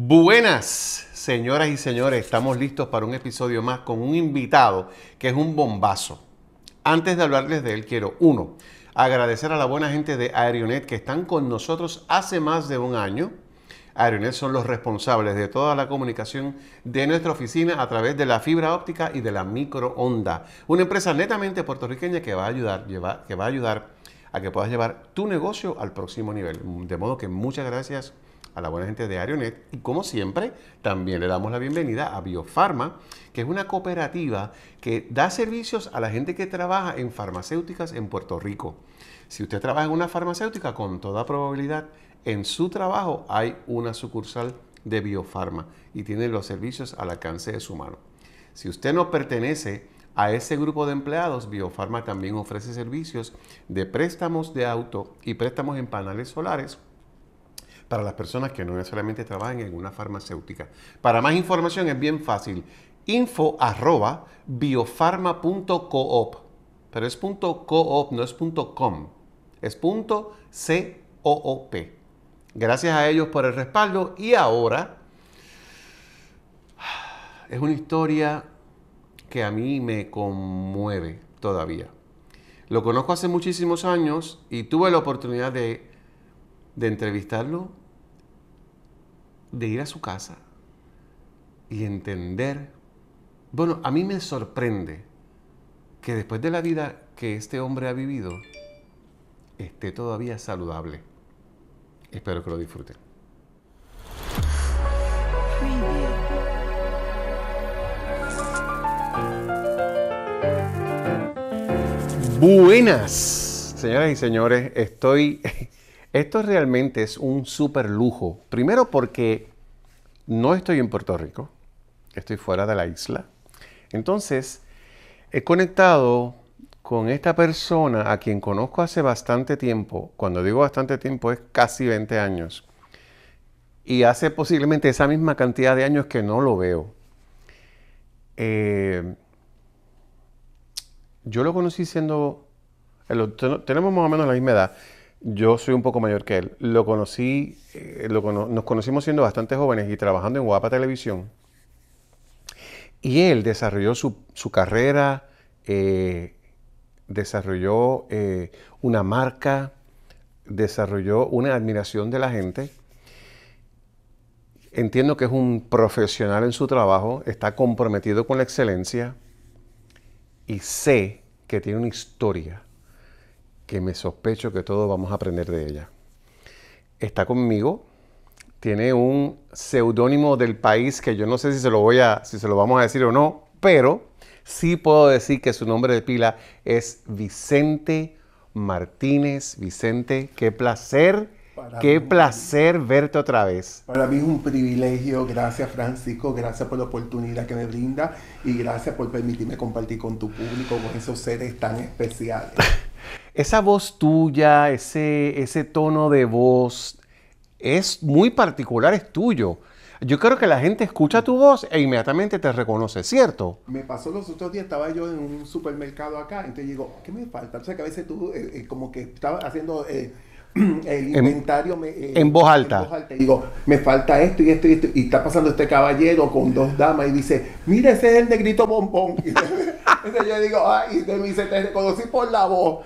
Buenas, señoras y señores, estamos listos para un episodio más con un invitado que es un bombazo. Antes de hablarles de él, quiero, agradecer a la buena gente de Aerionet que están con nosotros hace más de un año. Aerionet son los responsables de toda la comunicación de nuestra oficina a través de la fibra óptica y de la microonda. Una empresa netamente puertorriqueña que va a ayudar a que puedas llevar tu negocio al próximo nivel. De modo que muchas gracias a la buena gente de Aerionet y como siempre también le damos la bienvenida a Biofarma, que es una cooperativa que da servicios a la gente que trabaja en farmacéuticas en Puerto Rico. Si usted trabaja en una farmacéutica, con toda probabilidad en su trabajo hay una sucursal de Biofarma y tiene los servicios al alcance de su mano. Si usted no pertenece a ese grupo de empleados, Biofarma también ofrece servicios de préstamos de auto y préstamos en paneles solares para las personas que no necesariamente trabajan en una farmacéutica. Para más información es bien fácil. info@biofarma.coop. Pero es .coop, no es .com. Es .coop. Gracias a ellos por el respaldo. Y ahora es una historia que a mí me conmueve todavía. Lo conozco hace muchísimos años y tuve la oportunidad de entrevistarlo, de ir a su casa y entender. Bueno, a mí me sorprende que después de la vida que este hombre ha vivido, esté todavía saludable. Espero que lo disfruten. Buenas, señoras y señores, esto realmente es un súper lujo. Primero porque no estoy en Puerto Rico, estoy fuera de la isla. Entonces, he conectado con esta persona a quien conozco hace bastante tiempo. Cuando digo bastante tiempo es casi 20 años. Y hace posiblemente esa misma cantidad de años que no lo veo. Yo lo conocí siendo... tenemos más o menos la misma edad. Yo soy un poco mayor que él. Nos conocimos siendo bastante jóvenes y trabajando en Guapa Televisión. Y él desarrolló su carrera, desarrolló una marca, desarrolló una admiración de la gente. Entiendo que es un profesional en su trabajo, está comprometido con la excelencia y sé que tiene una historia que me sospecho que todos vamos a aprender de ella. Está conmigo, tiene un seudónimo del país que yo no sé si se lo vamos a decir o no, pero sí puedo decir que su nombre de pila es Vicente Martínez. Vicente, qué placer verte otra vez. Para mí es un privilegio. Gracias, Francisco. Gracias por la oportunidad que me brinda y gracias por permitirme compartir con tu público, con esos seres tan especiales. Esa voz tuya, ese tono de voz es muy particular, es tuyo. Yo creo que la gente escucha tu voz e inmediatamente te reconoce, ¿cierto? Me pasó los otros días, estaba yo en un supermercado acá, entonces digo, ¿qué me falta? O sea, que a veces tú como que estaba haciendo el inventario en voz alta. En voz alta. Y digo, me falta esto y esto y esto. Y está pasando este caballero con dos damas y dice, mira, ese es el negrito bombón. Y entonces yo digo, ay, y me dice, te reconocí por la voz.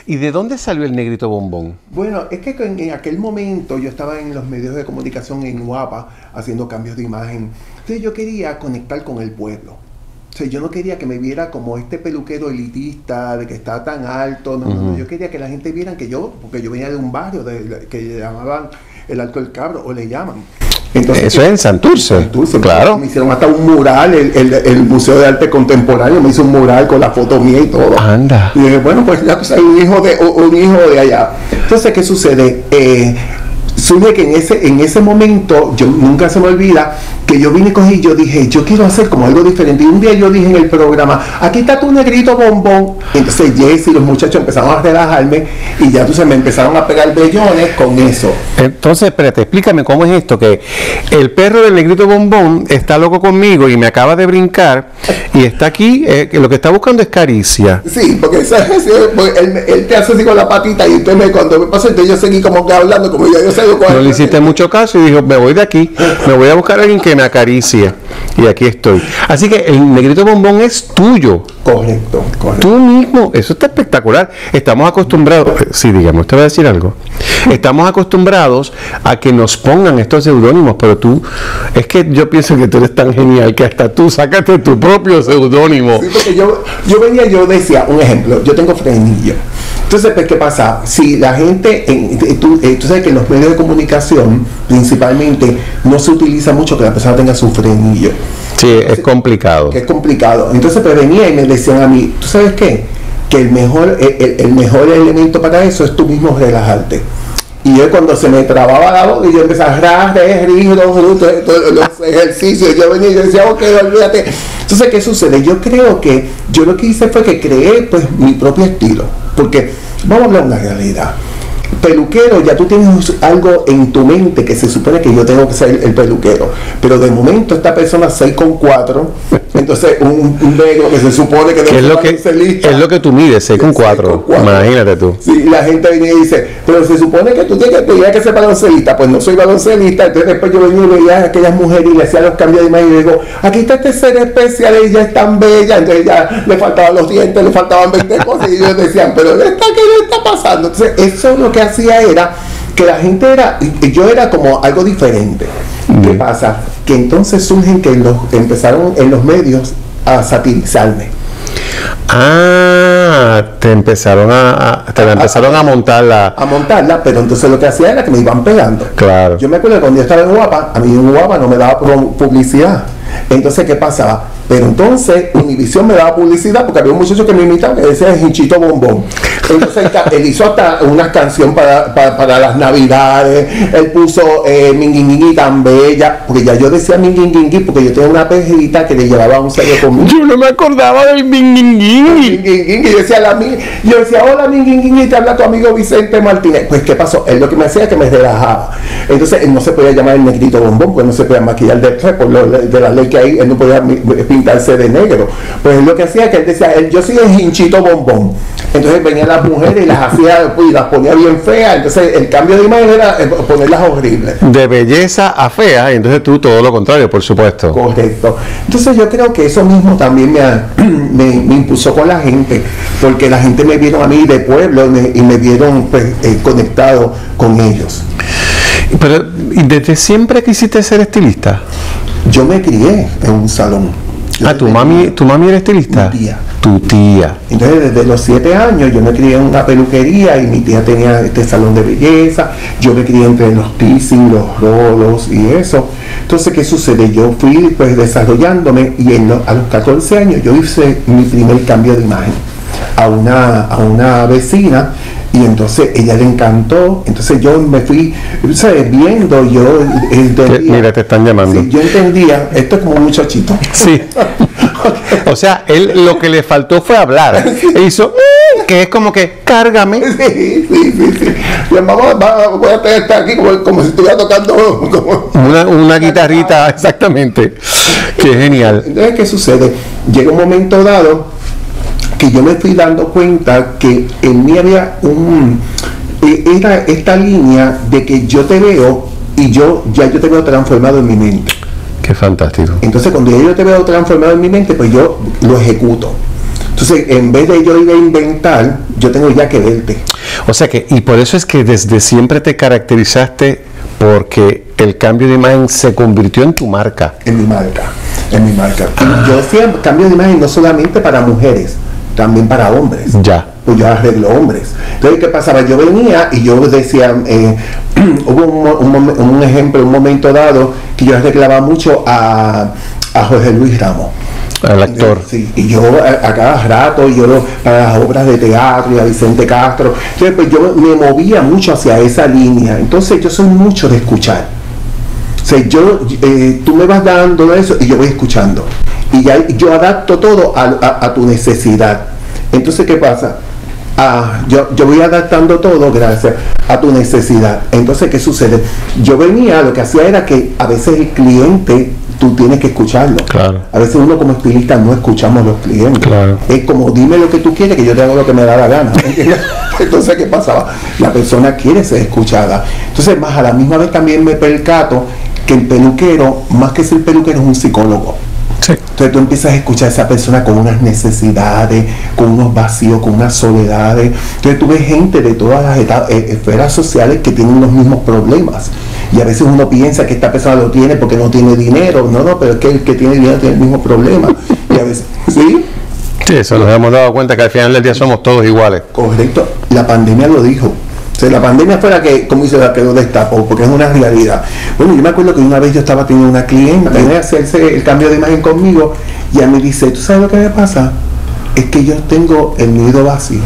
¿Y de dónde salió el negrito bombón? Bueno, es que en aquel momento yo estaba en los medios de comunicación en Guapa haciendo cambios de imagen. Entonces yo quería conectar con el pueblo. O sea, yo no quería que me viera como este peluquero elitista, de que está tan alto. No. Yo quería que la gente viera porque yo venía de un barrio que le llamaban el Alto del Cabro, o le llaman. Entonces, eso es en Santurce, claro. Me hicieron hasta un mural, el Museo de Arte Contemporáneo me hizo un mural con la foto mía y todo. Anda. Y dije, bueno, pues ya soy un hijo de allá. Entonces, ¿qué sucede? Surge que en ese momento, yo nunca se me olvida, que yo vine y cogí, yo dije, yo quiero hacer como algo diferente. Y un día yo dije en el programa, aquí está tu negrito bombón. Entonces Jess y los muchachos empezaron a relajarme y ya entonces me empezaron a pegar bellones con eso. Entonces, espérate, explícame cómo es esto, que el perro del negrito bombón está loco conmigo y me acaba de brincar y está aquí, que lo que está buscando es caricia. Sí, porque él te hace así con la patita y entonces cuando me pasó, entonces yo seguí como que hablando, como yo sé cuál. No le hiciste mucho caso y dijo, me voy de aquí, me voy a buscar a alguien que me acaricie. Y aquí estoy. Así que el negrito bombón es tuyo. Correcto. Tú mismo, eso está espectacular. Estamos acostumbrados, sí, digamos, te voy a decir algo. Estamos acostumbrados a que nos pongan estos seudónimos, pero tú, es que yo pienso que tú eres tan genial que hasta tú sacaste tu propio seudónimo. Sí, porque yo decía, un ejemplo, yo tengo frenillo. Entonces, pues, ¿qué pasa? Si la gente, tú sabes que en los medios de comunicación, principalmente, no se utiliza mucho que la persona tenga su frenillo. Sí, entonces, es complicado. Es complicado. Entonces, pues venía y me decían a mí, ¿tú sabes qué? Que el mejor elemento para eso es tú mismo relajarte. Y yo cuando se me trababa la voz y yo empezaba a los ejercicios, yo venía y yo decía, ok, olvídate. Entonces, ¿qué sucede? Yo creo que yo lo que hice fue que creé pues mi propio estilo. Porque, vamos a hablar de una realidad. Peluquero, ya tú tienes algo en tu mente que se supone que yo tengo que ser el peluquero, pero de momento esta persona 6'4", entonces un negro que se supone que es lo que tú mides, 6'4", imagínate tú. Sí, la gente viene y dice, pero se supone que tú tienes que ser baloncelista. Pues no soy baloncelista. Entonces después yo venía y veía a aquellas mujeres y le hacía los cambios de imagen y digo, aquí está este ser especial, ella es tan bella. Entonces ya le faltaban los dientes, le faltaban 20 cosas y ellos decían, pero ¿qué le está pasando? Entonces eso lo que hacía era que la gente yo era como algo diferente. ¿Qué pasa? Que entonces surgen que empezaron en los medios a satirizarme. Te empezaron a montarla. A montarla, pero entonces lo que hacía era que me iban pegando. Claro. Yo me acuerdo que cuando yo estaba en Guapa, a mí en Guapa no me daba publicidad. Entonces, ¿qué pasaba? Pero entonces Univisión me daba publicidad porque había un muchacho que me imitaba que decía Hinchito Bombón. Entonces él hizo hasta una canción para las navidades. Él puso Minguinguingui tan bella, porque ya yo decía Minguinguingui porque yo tenía una perrita que le llevaba un sello conmigo. Yo no me acordaba del Minguinguingui. Yo decía, hola Minguinguingui, te habla tu amigo Vicente Martínez. Pues ¿qué pasó? Él lo que me hacía es que me relajaba. Entonces él no se podía llamar el negrito bombón, porque no se podía maquillar de la ley que hay, él no podía pintarse de negro. Pues él lo que hacía es que él decía, yo soy el Hinchito Bombón. Entonces venían las mujeres y las hacía, y las ponía bien feas. Entonces el cambio de imagen era ponerlas horribles. De belleza a fea, y entonces tú todo lo contrario, por supuesto. Correcto. Entonces yo creo que eso mismo también me impulsó con la gente, porque la gente me vieron a mí de pueblo y me vieron pues, conectado con ellos. Pero ¿desde siempre quisiste ser estilista? Yo me crié en un salón. ¿Tu mami era estilista? Mi tía. Tu tía. Entonces desde los 7 años yo me crié en una peluquería y mi tía tenía este salón de belleza. Yo me crié entre los teasing, los rolos y eso. Entonces, ¿qué sucede? Yo fui pues desarrollándome y a los 14 años yo hice mi primer cambio de imagen a una vecina. Y entonces ella le encantó, entonces yo me fui, ¿sabes? Viendo, yo entendía. Mira, te están llamando. Sí, yo entendía, esto es como un muchachito. Sí. O sea, él lo que le faltó fue hablar. Él hizo, que es como que, cárgame. Sí. Y mamá, voy a estar aquí como si estuviera tocando una guitarrita, exactamente. Qué genial. Entonces, ¿qué sucede? Llega un momento dado que yo me fui dando cuenta que en mí había era esta línea de que yo te veo y yo te veo transformado en mi mente. Qué fantástico. Entonces cuando yo te veo transformado en mi mente, pues yo lo ejecuto. Entonces en vez de yo ir a inventar, yo tengo ya que verte. O sea que, y por eso es que desde siempre te caracterizaste porque el cambio de imagen se convirtió en tu marca. En mi marca. Y yo hacía cambio de imagen no solamente para mujeres, también para hombres. Ya. Pues yo arreglo hombres. Entonces, ¿qué pasaba? Yo venía y yo decía, hubo un ejemplo, un momento dado, que yo arreglaba mucho a Jorge Luis Ramos. Al actor. Sí, y yo a cada rato, para las obras de teatro y a Vicente Castro. Entonces, pues yo me movía mucho hacia esa línea. Entonces, yo soy mucho de escuchar. O sea, tú me vas dando eso y yo voy escuchando. Y ya yo adapto todo a tu necesidad. Entonces, ¿qué pasa? Yo voy adaptando todo gracias a tu necesidad. Entonces, ¿qué sucede? Yo venía, lo que hacía era que a veces el cliente, tú tienes que escucharlo. Claro. A veces uno como estilista no escuchamos los clientes. Claro. Es como, dime lo que tú quieres, que yo te hago lo que me da la gana. Entonces, ¿qué pasaba? La persona quiere ser escuchada. Entonces, más a la misma vez también me percato que el peluquero, más que ser peluquero, es un psicólogo. Sí. Entonces tú empiezas a escuchar a esa persona con unas necesidades, con unos vacíos, con unas soledades. Entonces tú ves gente de todas las esferas sociales que tienen los mismos problemas. Y a veces uno piensa que esta persona lo tiene porque no tiene dinero. No, pero es que el que tiene dinero tiene el mismo problema. Y a veces, ¿sí? Sí, eso nos hemos dado cuenta que al final del día somos todos iguales. Correcto. La pandemia lo dijo. O sea, la pandemia fue la que, como dice, la que lo destapó, porque es una realidad. Bueno, yo me acuerdo que una vez yo estaba teniendo una clienta, viene a hacerse el cambio de imagen conmigo, y ella me dice, ¿tú sabes lo que me pasa? Es que yo tengo el nido vacío.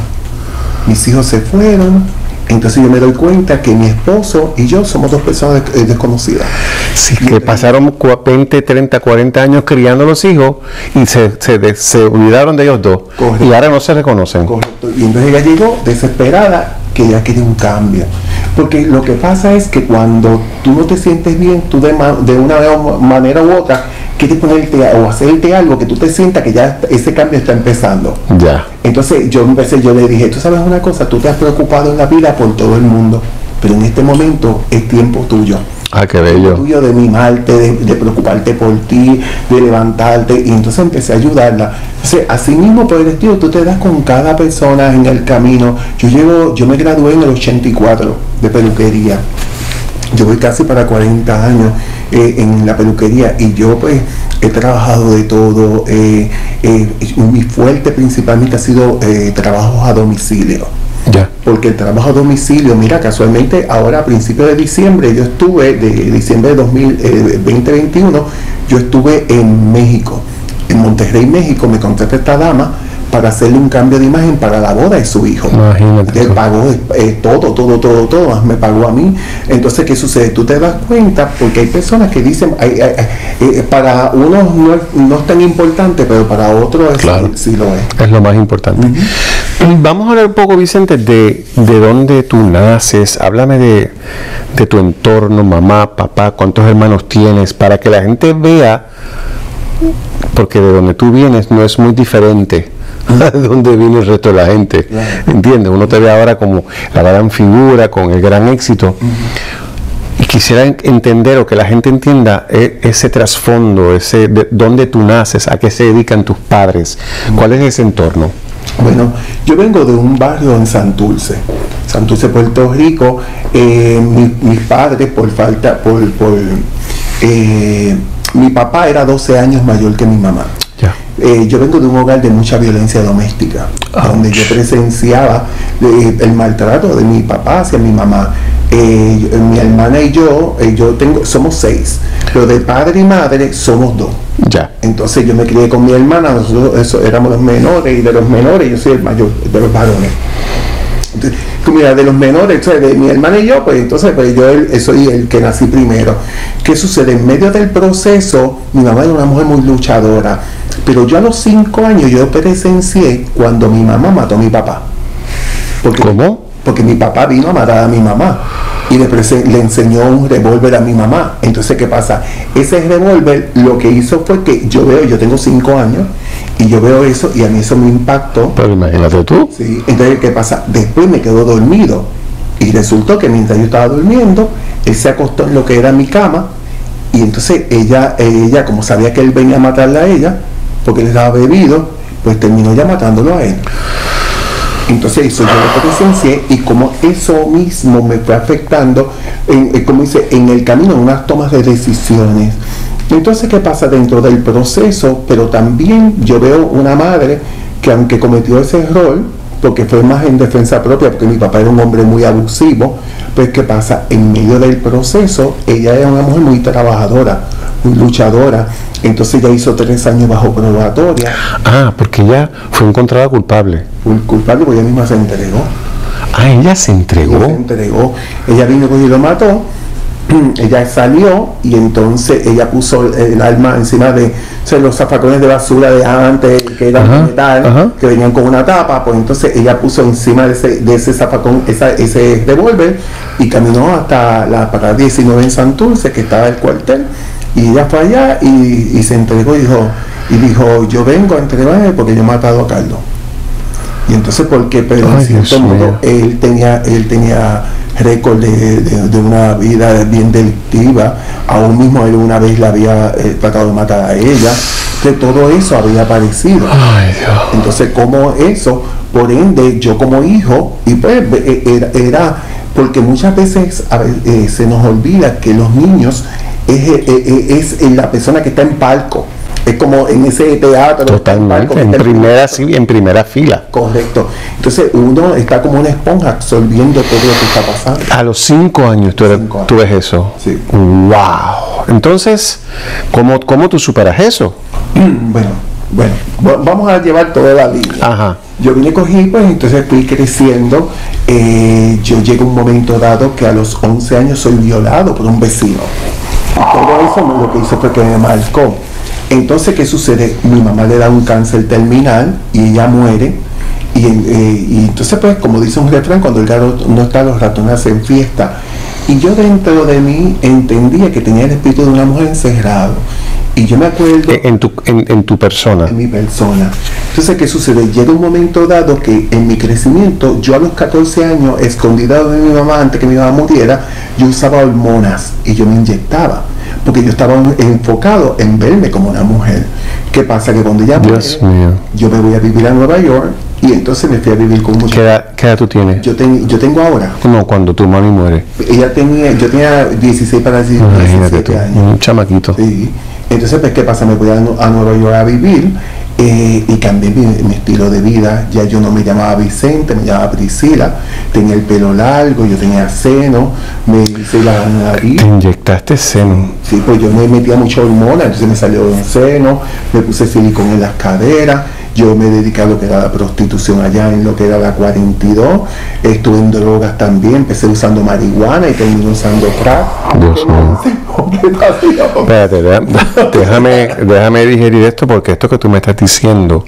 Mis hijos se fueron, entonces yo me doy cuenta que mi esposo y yo somos dos personas desconocidas. Sí, que pasaron 20, 30, 40 años criando los hijos y se olvidaron de ellos dos. Correcto. Y ahora no se reconocen. Correcto. Y entonces ella llegó desesperada, que ella quiere un cambio. Porque lo que pasa es que cuando tú no te sientes bien, tú de una manera u otra quieres ponerte o hacerte algo que tú te sientas que ya ese cambio está empezando. Ya. Entonces yo le dije, tú sabes una cosa, tú te has preocupado en la vida por todo el mundo, pero en este momento es tiempo tuyo. Ah, qué bello. Tuyo de mimarte, de preocuparte por ti, de levantarte, y entonces empecé a ayudarla. Entonces, así mismo por el estilo, tú te das con cada persona en el camino. Yo me gradué en el 84 de peluquería. Yo voy casi para 40 años en la peluquería y yo pues he trabajado de todo. Mi fuerte principalmente ha sido trabajos a domicilio. Ya. Porque el trabajo a domicilio, mira, casualmente ahora a principios de diciembre, yo estuve, de diciembre de 2021, yo estuve en México, en Monterrey, México. Me contrató esta dama para hacerle un cambio de imagen para la boda de su hijo. Imagínate. Él pagó todo, me pagó a mí. Entonces, ¿qué sucede? Tú te das cuenta, porque hay personas que dicen, para unos no es tan importante, pero para otros claro, sí lo es. Es lo más importante. Vamos a hablar un poco, Vicente, de dónde tú naces. Háblame de tu entorno, mamá, papá, cuántos hermanos tienes, para que la gente vea, porque de donde tú vienes no es muy diferente a donde viene el resto de la gente. Claro. ¿Entiendes? Uno te ve ahora como la gran figura, con el gran éxito. Y quisiera entender, o que la gente entienda, ese trasfondo, de dónde tú naces, a qué se dedican tus padres, cuál es ese entorno. Bueno, yo vengo de un barrio en Santurce, Puerto Rico. Mis padres, mi papá era 12 años mayor que mi mamá. Ya. Yo vengo de un hogar de mucha violencia doméstica, donde yo presenciaba el maltrato de mi papá hacia mi mamá. Mi hermana y yo somos 6, pero de padre y madre somos 2. Ya. Entonces yo me crié con mi hermana, nosotros éramos los menores, y de los menores yo soy el mayor de los varones. Entonces, mira, de los menores, entonces, de mi hermana y yo, pues entonces pues yo soy el que nací primero. ¿Qué sucede? En medio del proceso, mi mamá era una mujer muy luchadora, pero yo a los 5 años yo presencié cuando mi mamá mató a mi papá. ¿Cómo? Porque mi papá vino a matar a mi mamá y le enseñó un revólver a mi mamá. Entonces, ¿qué pasa? Ese revólver lo que hizo fue que yo tengo 5 años y yo veo eso y a mí eso me impactó. Pero imagínate tú. Sí. Entonces, ¿qué pasa? Después me quedo dormido y resultó que mientras yo estaba durmiendo, él se acostó en lo que era mi cama y entonces ella como sabía que él venía a matarla a ella porque él estaba bebido, pues terminó ya matándolo a él. Entonces eso yo lo presencié y como eso mismo me fue afectando, como dice, en el camino, en unas tomas de decisiones. Entonces, ¿qué pasa dentro del proceso? Pero también yo veo una madre que aunque cometió ese error, porque fue más en defensa propia, porque mi papá era un hombre muy abusivo, pues ¿qué pasa? En medio del proceso, ella era una mujer muy trabajadora, muy luchadora. Entonces ella hizo 3 años bajo probatoria. Ah, porque ella fue encontrada culpable. Culpable porque ella misma se entregó. Ah, ella se entregó. Ella vino y lo mató. ella salió y entonces ella puso el arma encima de los zafacones de basura de antes, que eran de metal, que venían con una tapa. Pues entonces ella puso encima de ese zafacón ese revólver y caminó hasta la parada 19 en Santurce, que estaba el cuartel, y ella fue allá y se entregó y dijo, yo vengo a entregarme porque yo he matado a Carlos. Y entonces, pero en cierto modo él tenía récord de una vida bien delictiva, aún mismo él una vez la había tratado de matar a ella, que todo eso había aparecido. Entonces, como eso, por ende, yo como hijo, y pues era porque muchas veces se nos olvida que los niños es la persona que está en palco. Es como en ese teatro. Totalmente, en primera fila. Correcto. Entonces uno está como una esponja absorbiendo todo lo que está pasando. A los 5 años tú ves eso. Sí. ¡Wow! Entonces, ¿cómo tú superas eso? Bueno, vamos a llevar toda la línea. Ajá. Yo cogí, pues entonces fui creciendo. Yo llegué a un momento dado que a los 11 años soy violado por un vecino. Todo eso lo que hizo fue que me marcó. Entonces, ¿qué sucede? Mi mamá le da un cáncer terminal y ella muere. Y entonces, pues, como dice un refrán, cuando el gato no está, los ratones hacen fiesta. Y yo dentro de mí entendía que tenía el espíritu de una mujer encerrado. Y yo me acuerdo... En tu persona. En mi persona. Entonces, ¿qué sucede? Llega un momento dado que en mi crecimiento, yo a los 14 años, escondida de mi mamá antes que mi mamá muriera, yo usaba hormonas y yo me inyectaba. Porque yo estaba enfocado en verme como una mujer. ¿Qué pasa? Que cuando ella muere, yo me voy a vivir a Nueva York y entonces me fui a vivir con muchos. ¿Qué edad tú tienes? Yo tengo ahora. No, cuando tu mami muere. Yo tenía 16 para 17 años. Un chamaquito. Sí. Entonces, pues, ¿qué pasa? Me voy a Nueva York a vivir y cambié mi estilo de vida. Ya yo no me llamaba Vicente, me llamaba Priscila. Tenía el pelo largo, yo tenía seno, me hice la nariz. ¿Te inyectaste seno? Sí, pues yo me metía mucha hormona, entonces me salió un seno, me puse silicón en las caderas. Yo me dediqué a lo que era la prostitución allá en lo que era la 42. Estuve en drogas también. Empecé usando marihuana y terminé usando crack. Dios mío. Espérate, déjame digerir esto, porque esto que tú me estás diciendo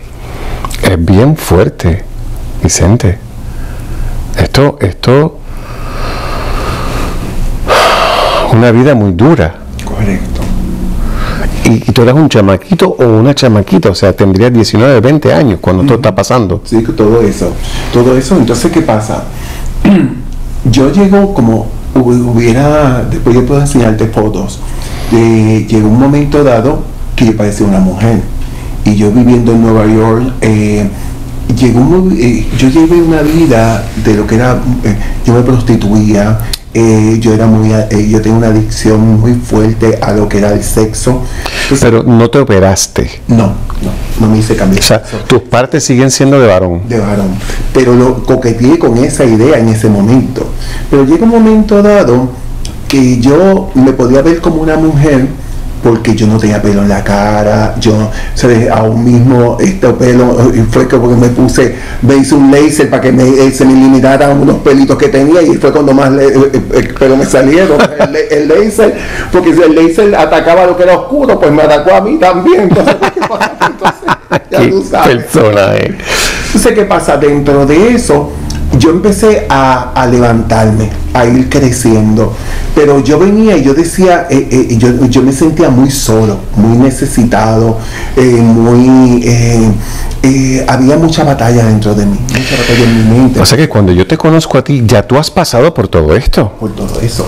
es bien fuerte, Vicente. Esto una vida muy dura. Correcto. Y tú eras un chamaquito o una chamaquita, o sea, tendrías 19, 20 años cuando esto está pasando. Sí, todo eso. Entonces, ¿qué pasa? Yo llego como después yo puedo enseñarte fotos, llegó un momento dado que yo parecía una mujer. Y yo viviendo en Nueva York, yo llevé una vida de lo que era, yo me prostituía. Yo tenía una adicción muy fuerte a lo que era el sexo. Entonces, pero no te operaste. No me hice cambiar. O sea, tus partes siguen siendo de varón. De varón. Pero lo coqueteé con esa idea en ese momento. Pero llega un momento dado que yo me podía ver como una mujer, porque yo no tenía pelo en la cara, aún mismo este pelo, y fue que porque me hice un laser para que se me eliminaran unos pelitos que tenía, y fue cuando más pero me salieron el laser, porque si el laser atacaba lo que era oscuro, pues me atacó a mí también. Entonces, ya tú sabes. Personaje. Entonces, ¿qué pasa? Dentro de eso, yo empecé a levantarme, a ir creciendo, pero yo venía y yo decía, yo me sentía muy solo, muy necesitado, había mucha batalla dentro de mí, mucha batalla en mi mente. O sea que cuando yo te conozco a ti, ya tú has pasado por todo esto. Por todo eso.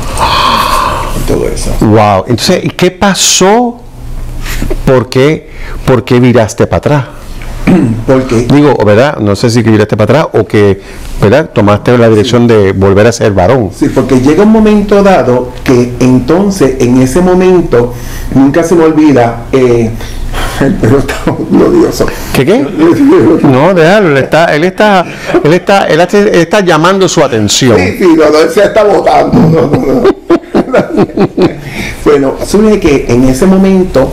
Wow. Entonces, ¿qué pasó? ¿Por qué viraste para atrás? Porque digo, ¿verdad? No sé si que viraste para atrás o que, ¿verdad? Tomaste la dirección de volver a ser varón. Sí, porque llega un momento dado que entonces, en ese momento, nunca se me olvida, el perro está glorioso. ¿Qué? No, déjalo, él está llamando su atención. Sí, él se está botando. Bueno, surge que en ese momento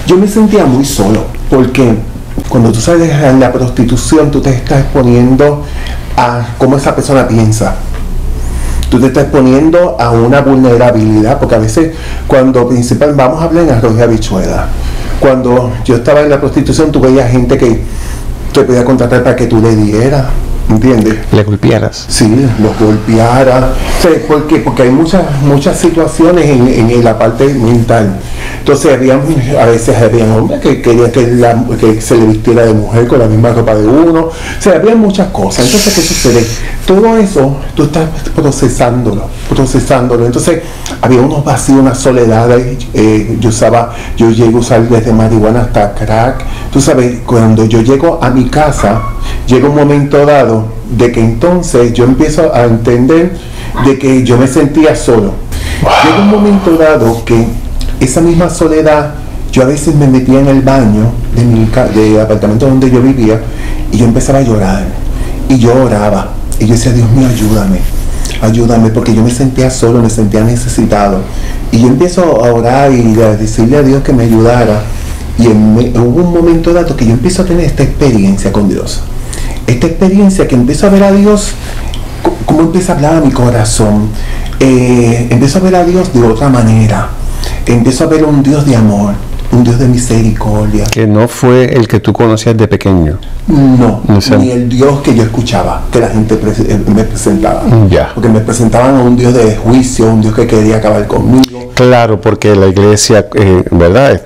yo me sentía muy solo, porque cuando tú sales a la prostitución, tú te estás exponiendo a cómo esa persona piensa. tú te estás poniendo a una vulnerabilidad, porque a veces cuando vamos a hablar en arroz y habichuela, cuando yo estaba en la prostitución, tú veías gente que te podía contratar para que tú le dieras, ¿entiendes? Le golpearas. Sí, los golpeara. O sea, ¿por qué? Porque hay muchas situaciones en la parte mental. Entonces a veces habían hombres que querían que se le vistiera de mujer con la misma ropa de uno. O sea, había muchas cosas. Entonces, ¿qué sucede? Todo eso tú estás procesándolo. Entonces, había unos vacíos, unas soledades. Yo llego a usar desde marihuana hasta crack. Tú sabes, cuando yo llego a mi casa, llega un momento dado de que entonces yo empiezo a entender de que yo me sentía solo. Llega un momento dado que esa misma soledad, yo a veces me metía en el baño del apartamento donde yo vivía y yo empezaba a llorar y yo oraba y yo decía, Dios mío, ayúdame, porque yo me sentía solo, me sentía necesitado, y yo empiezo a orar y a decirle a Dios que me ayudara, y hubo un momento dado que yo empiezo a tener esta experiencia con Dios, esta experiencia que empiezo a ver a Dios como empieza a hablar a mi corazón, empiezo a ver a Dios de otra manera, empiezo a ver un Dios de amor, un Dios de misericordia. Que no fue el que tú conocías de pequeño. No, O sea, ni el Dios que yo escuchaba, que la gente me presentaba. Ya. Porque me presentaban a un Dios de juicio, un Dios que quería acabar conmigo. Claro, porque la iglesia, ¿verdad?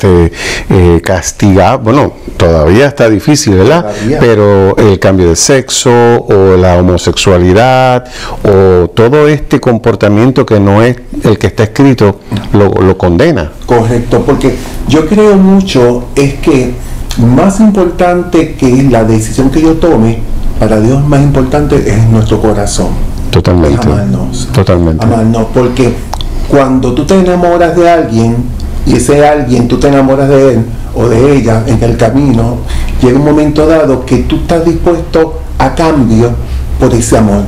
Castiga, bueno, todavía está difícil, ¿verdad? Todavía. Pero el cambio de sexo o la homosexualidad o todo este comportamiento que no es el que está escrito, lo condena. Correcto, porque yo creo mucho es que más importante que la decisión que yo tome, para Dios más importante es nuestro corazón. Totalmente. Es amarnos. Totalmente. Amarnos, porque cuando tú te enamoras de alguien y ese alguien tú te enamoras de él o de ella en el camino, llega un momento dado que tú estás dispuesto a cambio por ese amor.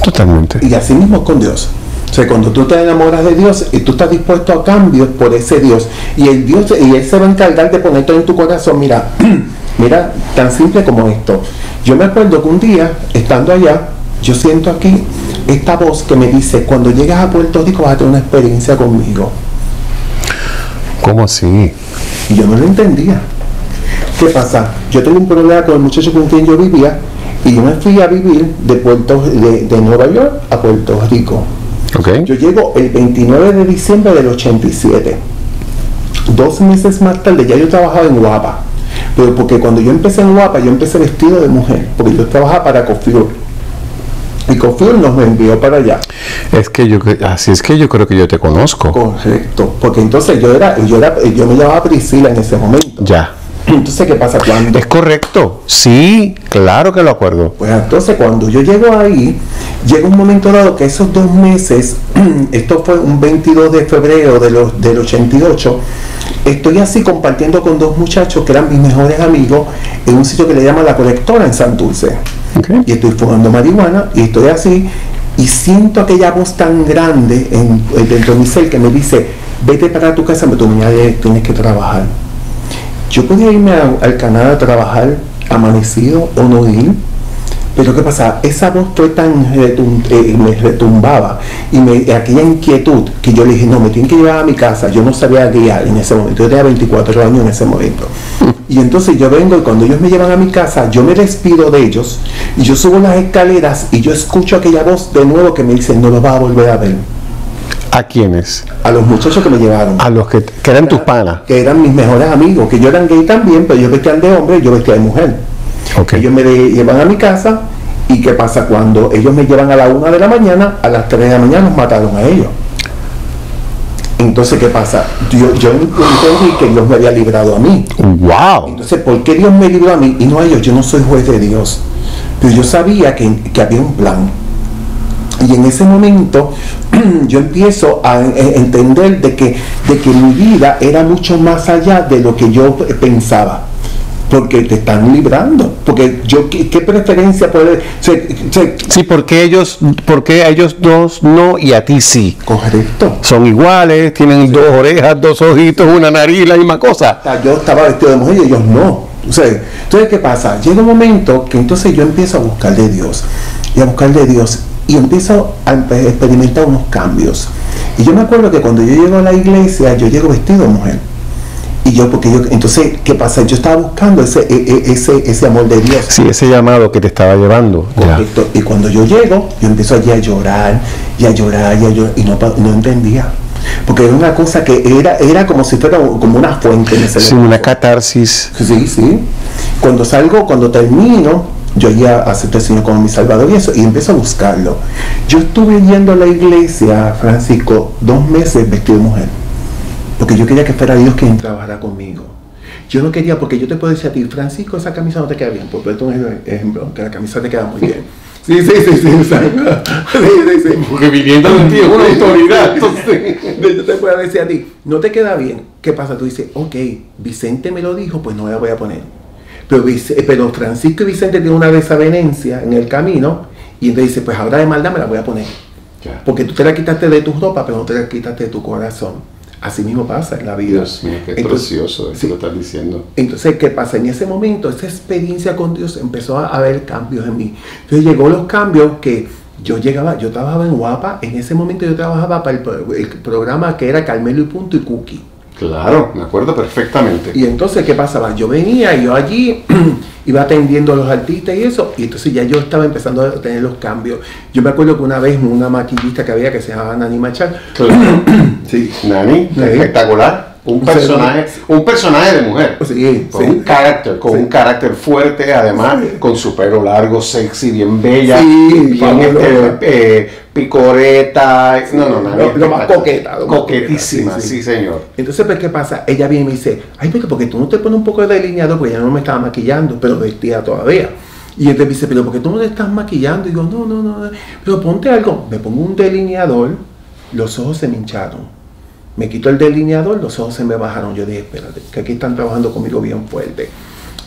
Totalmente. Y así mismo con Dios. O sea, cuando tú te enamoras de Dios y tú estás dispuesto a cambios por ese Dios, y Él se va a encargar de ponerte en tu corazón. Mira, tan simple como esto. Yo me acuerdo que un día, estando allá, yo siento aquí esta voz que me dice, cuando llegas a Puerto Rico vas a tener una experiencia conmigo. ¿Cómo así? Y yo no lo entendía. ¿Qué pasa? Yo tengo un problema con el muchacho con quien yo vivía, y yo me fui a vivir de Nueva York a Puerto Rico. Okay. Yo llego el 29 de diciembre del 87. 2 meses más tarde ya yo trabajaba en Guapa. Pero porque cuando yo empecé en Guapa, yo empecé vestido de mujer. Porque yo trabajaba para Cofiur. Y Cofiur nos envió para allá. Así es que yo creo que yo te conozco. Correcto. Porque entonces yo me llamaba Priscila en ese momento. Ya. Entonces, ¿qué pasa? Cuando Es correcto. Sí, claro que lo acuerdo. Pues entonces cuando yo llego ahí, llega un momento dado que esos 2 meses, esto fue un 22 de febrero del 88, estoy así compartiendo con 2 muchachos que eran mis mejores amigos en un sitio que le llaman La Colectora en Santurce. Okay. Y estoy fumando marihuana y estoy así y siento aquella voz tan grande dentro de mi ser que me dice, vete para tu casa, tú mañana tienes que trabajar. Yo podía irme al canal a trabajar amanecido o no ir, pero ¿qué pasa? Esa voz fue tan me retumbaba y aquella inquietud que yo le dije, no, me tienen que llevar a mi casa. Yo no sabía guiar en ese momento, yo tenía 24 años en ese momento. Y entonces yo vengo y cuando ellos me llevan a mi casa, yo me despido de ellos y yo subo las escaleras y yo escucho aquella voz de nuevo que me dice, no lo vas a volver a ver. ¿A quiénes? A los muchachos que me llevaron. A los que eran tus panas. Que eran mis mejores amigos, que yo eran gay también, pero ellos vestían de hombre y yo vestía de mujer. Okay. Ellos me llevan a mi casa y ¿qué pasa? Cuando ellos me llevan a la 1 de la mañana, a las 3 de la mañana nos mataron a ellos. Entonces, ¿qué pasa? Yo entendí que Dios me había librado a mí. ¡Wow! Entonces, ¿por qué Dios me libró a mí y no a ellos? Yo no soy juez de Dios. Pero yo sabía que había un plan. Y en ese momento yo empiezo a entender de que mi vida era mucho más allá de lo que yo pensaba. Porque te están librando. Porque ¿qué preferencia puede ser? Sí, porque a ellos 2 no y a ti sí. Correcto. Son iguales, tienen 2 orejas, 2 ojitos, una nariz, la misma cosa. Yo estaba vestido de mujer y ellos no. Entonces, ¿qué pasa? Llega un momento que entonces yo empiezo a buscar de Dios. Y a buscar de Dios. y empiezo a experimentar unos cambios. Y yo me acuerdo que cuando yo llego a la iglesia, yo llego vestido de mujer. Entonces, ¿qué pasa? Yo estaba buscando ese amor de Dios. Sí, ese llamado que te estaba llevando. Correcto. Y cuando yo llego, yo empiezo allí a llorar, y a llorar, y no entendía. Porque era una cosa que era como si fuera como una fuente en ese Sí, una catarsis. Sí. Cuando termino, yo ya acepto al Señor como mi Salvador y empiezo a buscarlo. Yo estuve yendo a la iglesia, Francisco, 2 meses vestido de mujer. Porque yo quería que fuera Dios quien trabajara conmigo. Yo no quería, porque yo te puedo decir a ti, Francisco, esa camisa no te queda bien. Por ejemplo, que la camisa te queda muy bien. Sí. Porque viviendo en ti es una autoridad. Entonces, yo te puedo decir a ti, no te queda bien. ¿Qué pasa? Tú dices, ok, Vicente me lo dijo, pues no me la voy a poner. Pero Francisco y Vicente tienen una desavenencia en el camino, y entonces dice, pues ahora de maldad me la voy a poner. Ya. Porque tú te la quitaste de tu ropa, pero no te la quitaste de tu corazón. Así mismo pasa en la vida. Dios mío, qué precioso eso lo estás diciendo. Entonces, ¿qué pasa? En ese momento, esa experiencia con Dios empezó a haber cambios en mí. Entonces llegó los cambios que yo trabajaba en Guapa. En ese momento yo trabajaba para el programa que era Carmelo y Punto y Cookie. Claro, me acuerdo perfectamente. Y entonces, ¿qué pasaba? Yo venía, yo allí iba atendiendo a los artistas y eso, y entonces ya yo estaba empezando a tener los cambios. Yo me acuerdo que una vez una maquillista que había que se llamaba Nani Machar. Claro. Sí. Nani, espectacular. Un personaje de mujer. Sí, con un carácter fuerte, además, con su pelo largo, sexy, bien bella, bien picoreta, lo más coqueta. Coquetísima, sí, señor. Entonces, pues, ¿qué pasa? Ella viene y me dice, ay, porque tú no te pones un poco de delineador, porque ella no me estaba maquillando, pero vestía todavía. Y entonces me dice, pero ¿por qué tú no te estás maquillando? Y digo, no, pero ponte algo. Me pongo un delineador, los ojos se me hincharon. Me quito el delineador, los ojos se me bajaron. Yo dije, espérate, que aquí están trabajando conmigo bien fuerte.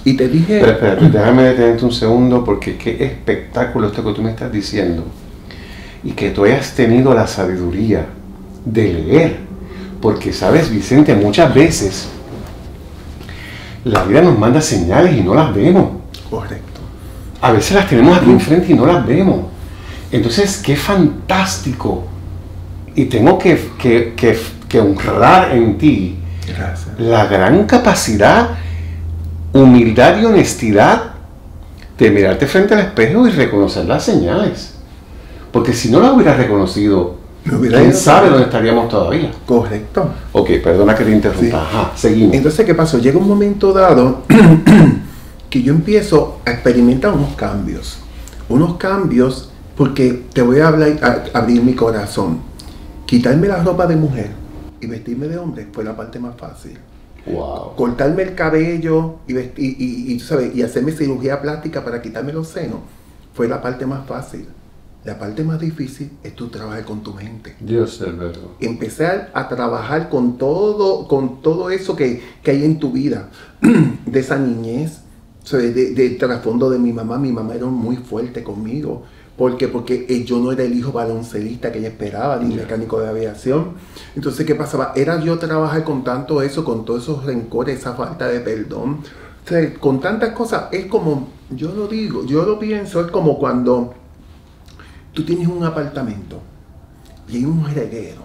Y te dije... Pero espérate, déjame detenerte un segundo, porque qué espectáculo esto que tú me estás diciendo. Y que tú hayas tenido la sabiduría de leer. Porque, sabes, Vicente, muchas veces la vida nos manda señales y no las vemos. Correcto. A veces las tenemos aquí enfrente y no las vemos. Entonces, qué fantástico. Y tengo que honrar en ti. Gracias. La gran capacidad, humildad y honestidad de mirarte frente al espejo y reconocer las señales. Porque si no las hubieras reconocido, ¿quién sabe dónde estaríamos todavía? Correcto. Ok, perdona que te interrumpa. Sí. Ajá, seguimos. Entonces, ¿qué pasó? Llega un momento dado que yo empiezo a experimentar unos cambios. Unos cambios porque te voy a abrir mi corazón. Quitarme la ropa de mujer y vestirme de hombre fue la parte más fácil. Wow. Cortarme el cabello y ¿sabes? Y hacerme cirugía plástica para quitarme los senos fue la parte más fácil. La parte más difícil es tú trabajar con tu mente. Dios es verdad. Empezar a trabajar con todo eso que hay en tu vida, de esa niñez, ¿sabes? Del trasfondo de mi mamá. Mi mamá era muy fuerte conmigo. ¿Por qué? Porque yo no era el hijo baloncelista que ella esperaba, ni mecánico de aviación. Entonces, ¿qué pasaba? Era yo trabajar con tanto eso, con todos esos rencores, esa falta de perdón. O sea, con tantas cosas, es como, yo lo digo, yo lo pienso, es como cuando tú tienes un apartamento y hay un reguero.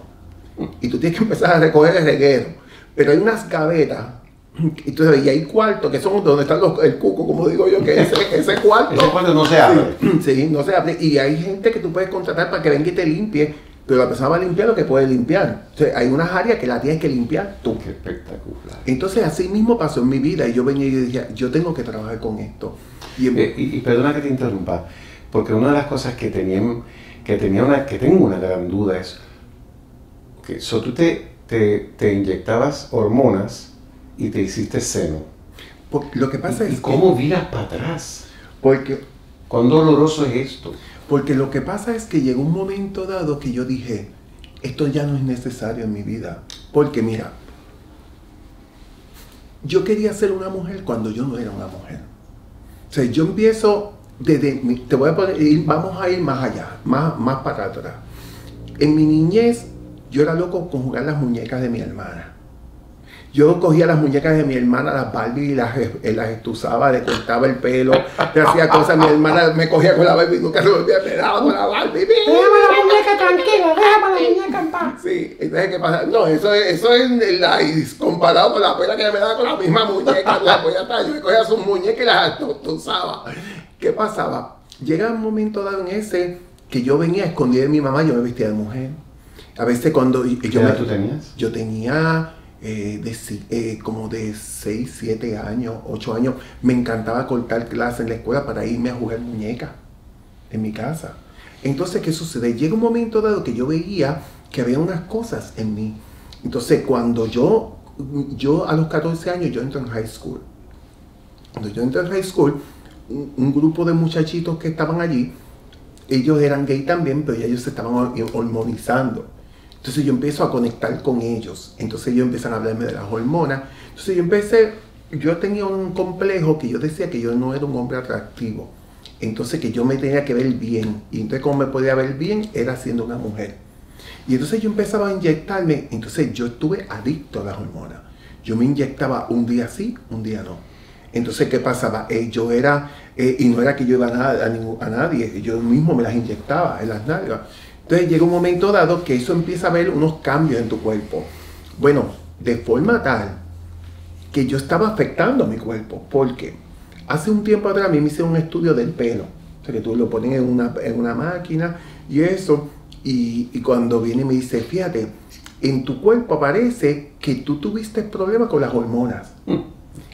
Y tú tienes que empezar a recoger el reguero. Pero hay unas gavetas. Entonces, y hay cuartos que son donde están el cuco, como digo yo, que ese cuarto. Ese cuarto no se abre. Sí, no se abre. Y hay gente que tú puedes contratar para que venga y te limpie, pero la persona va a limpiar lo que puede limpiar. O sea, hay unas áreas que la tienes que limpiar tú. Qué espectacular. Entonces, así mismo pasó en mi vida. Y yo venía y decía, yo tengo que trabajar con esto. Y perdona que te interrumpa, porque una de las cosas que tengo una gran duda es que tú te inyectabas hormonas y te hiciste seno. Lo que pasa es ¿Y cómo viras para atrás? Porque, ¿cuán doloroso es esto? Porque lo que pasa es que llegó un momento dado que yo dije, esto ya no es necesario en mi vida. Porque mira, yo quería ser una mujer cuando yo no era una mujer. O sea, yo empiezo vamos a ir más allá, más para atrás. En mi niñez, yo era loco con jugar las muñecas de mi hermana. Yo cogía las muñecas de mi hermana, las Barbie, y las estusaba, le cortaba el pelo, le hacía cosas. Mi hermana me cogía con la Barbie y nunca se volvía a pegar con la Barbie. Déjame la muñeca tranquila, déjame la muñeca en paz. Sí, entonces, ¿qué pasa? No, eso es comparado con la pena que me daba con la misma muñeca. Yo me cogía sus muñecas y las estusaba. ¿Qué pasaba? Llega un momento dado en ese que yo venía escondida de mi mamá, yo me vestía de mujer. A veces cuando ¿Qué edad tú tenías? Yo tenía como de 6, 7 años, 8 años. Me encantaba cortar clases en la escuela para irme a jugar muñecas en mi casa. Entonces, ¿qué sucede? Llega un momento dado que yo veía que había unas cosas en mí. Entonces, cuando yo a los 14 años, yo entro en high school. Cuando yo entré en high school, un grupo de muchachitos que estaban allí, ellos eran gay también, pero ya ellos se estaban hormonizando. Entonces yo empiezo a conectar con ellos. Entonces ellos empiezan a hablarme de las hormonas. Entonces yo tenía un complejo que yo decía que yo no era un hombre atractivo. Entonces que yo me tenía que ver bien. Y entonces cómo me podía ver bien era siendo una mujer. Y entonces yo empezaba a inyectarme. Entonces yo estuve adicto a las hormonas. Yo me inyectaba un día sí, un día no. Entonces, ¿qué pasaba? Yo era, y no era que yo iba a nadie, yo mismo me las inyectaba en las nalgas. Entonces llega un momento dado que eso empieza a ver unos cambios en tu cuerpo. Bueno, de forma tal que yo estaba afectando a mi cuerpo. Porque hace un tiempo atrás a mí me hicieron un estudio del pelo. O sea, que tú lo pones en una máquina y eso. Y cuando viene y me dice, fíjate, en tu cuerpo aparece que tú tuviste problemas con las hormonas.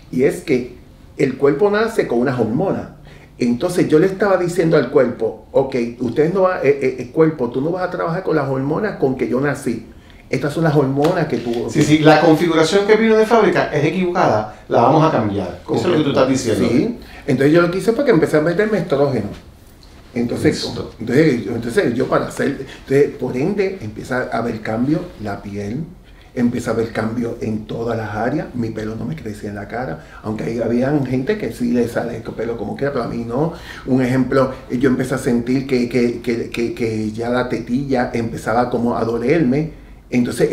Y es que el cuerpo nace con unas hormonas. Entonces yo le estaba diciendo al cuerpo, ok, ustedes no va, el cuerpo, tú no vas a trabajar con las hormonas con que yo nací. Estas son las hormonas que tú... Sí, la configuración que vino de fábrica es equivocada, la vamos a cambiar. Eso es lo que tú estás diciendo. Sí, entonces yo lo que hice fue que empecé a meterme estrógeno. Entonces yo para hacer... Entonces, por ende, empieza a haber cambio la piel, empieza a haber cambio en todas las áreas. Mi pelo no me crecía en la cara, aunque ahí había gente que sí le sale el pelo como quiera, pero a mí no. Un ejemplo, yo empecé a sentir que ya la tetilla empezaba como a dolerme. Entonces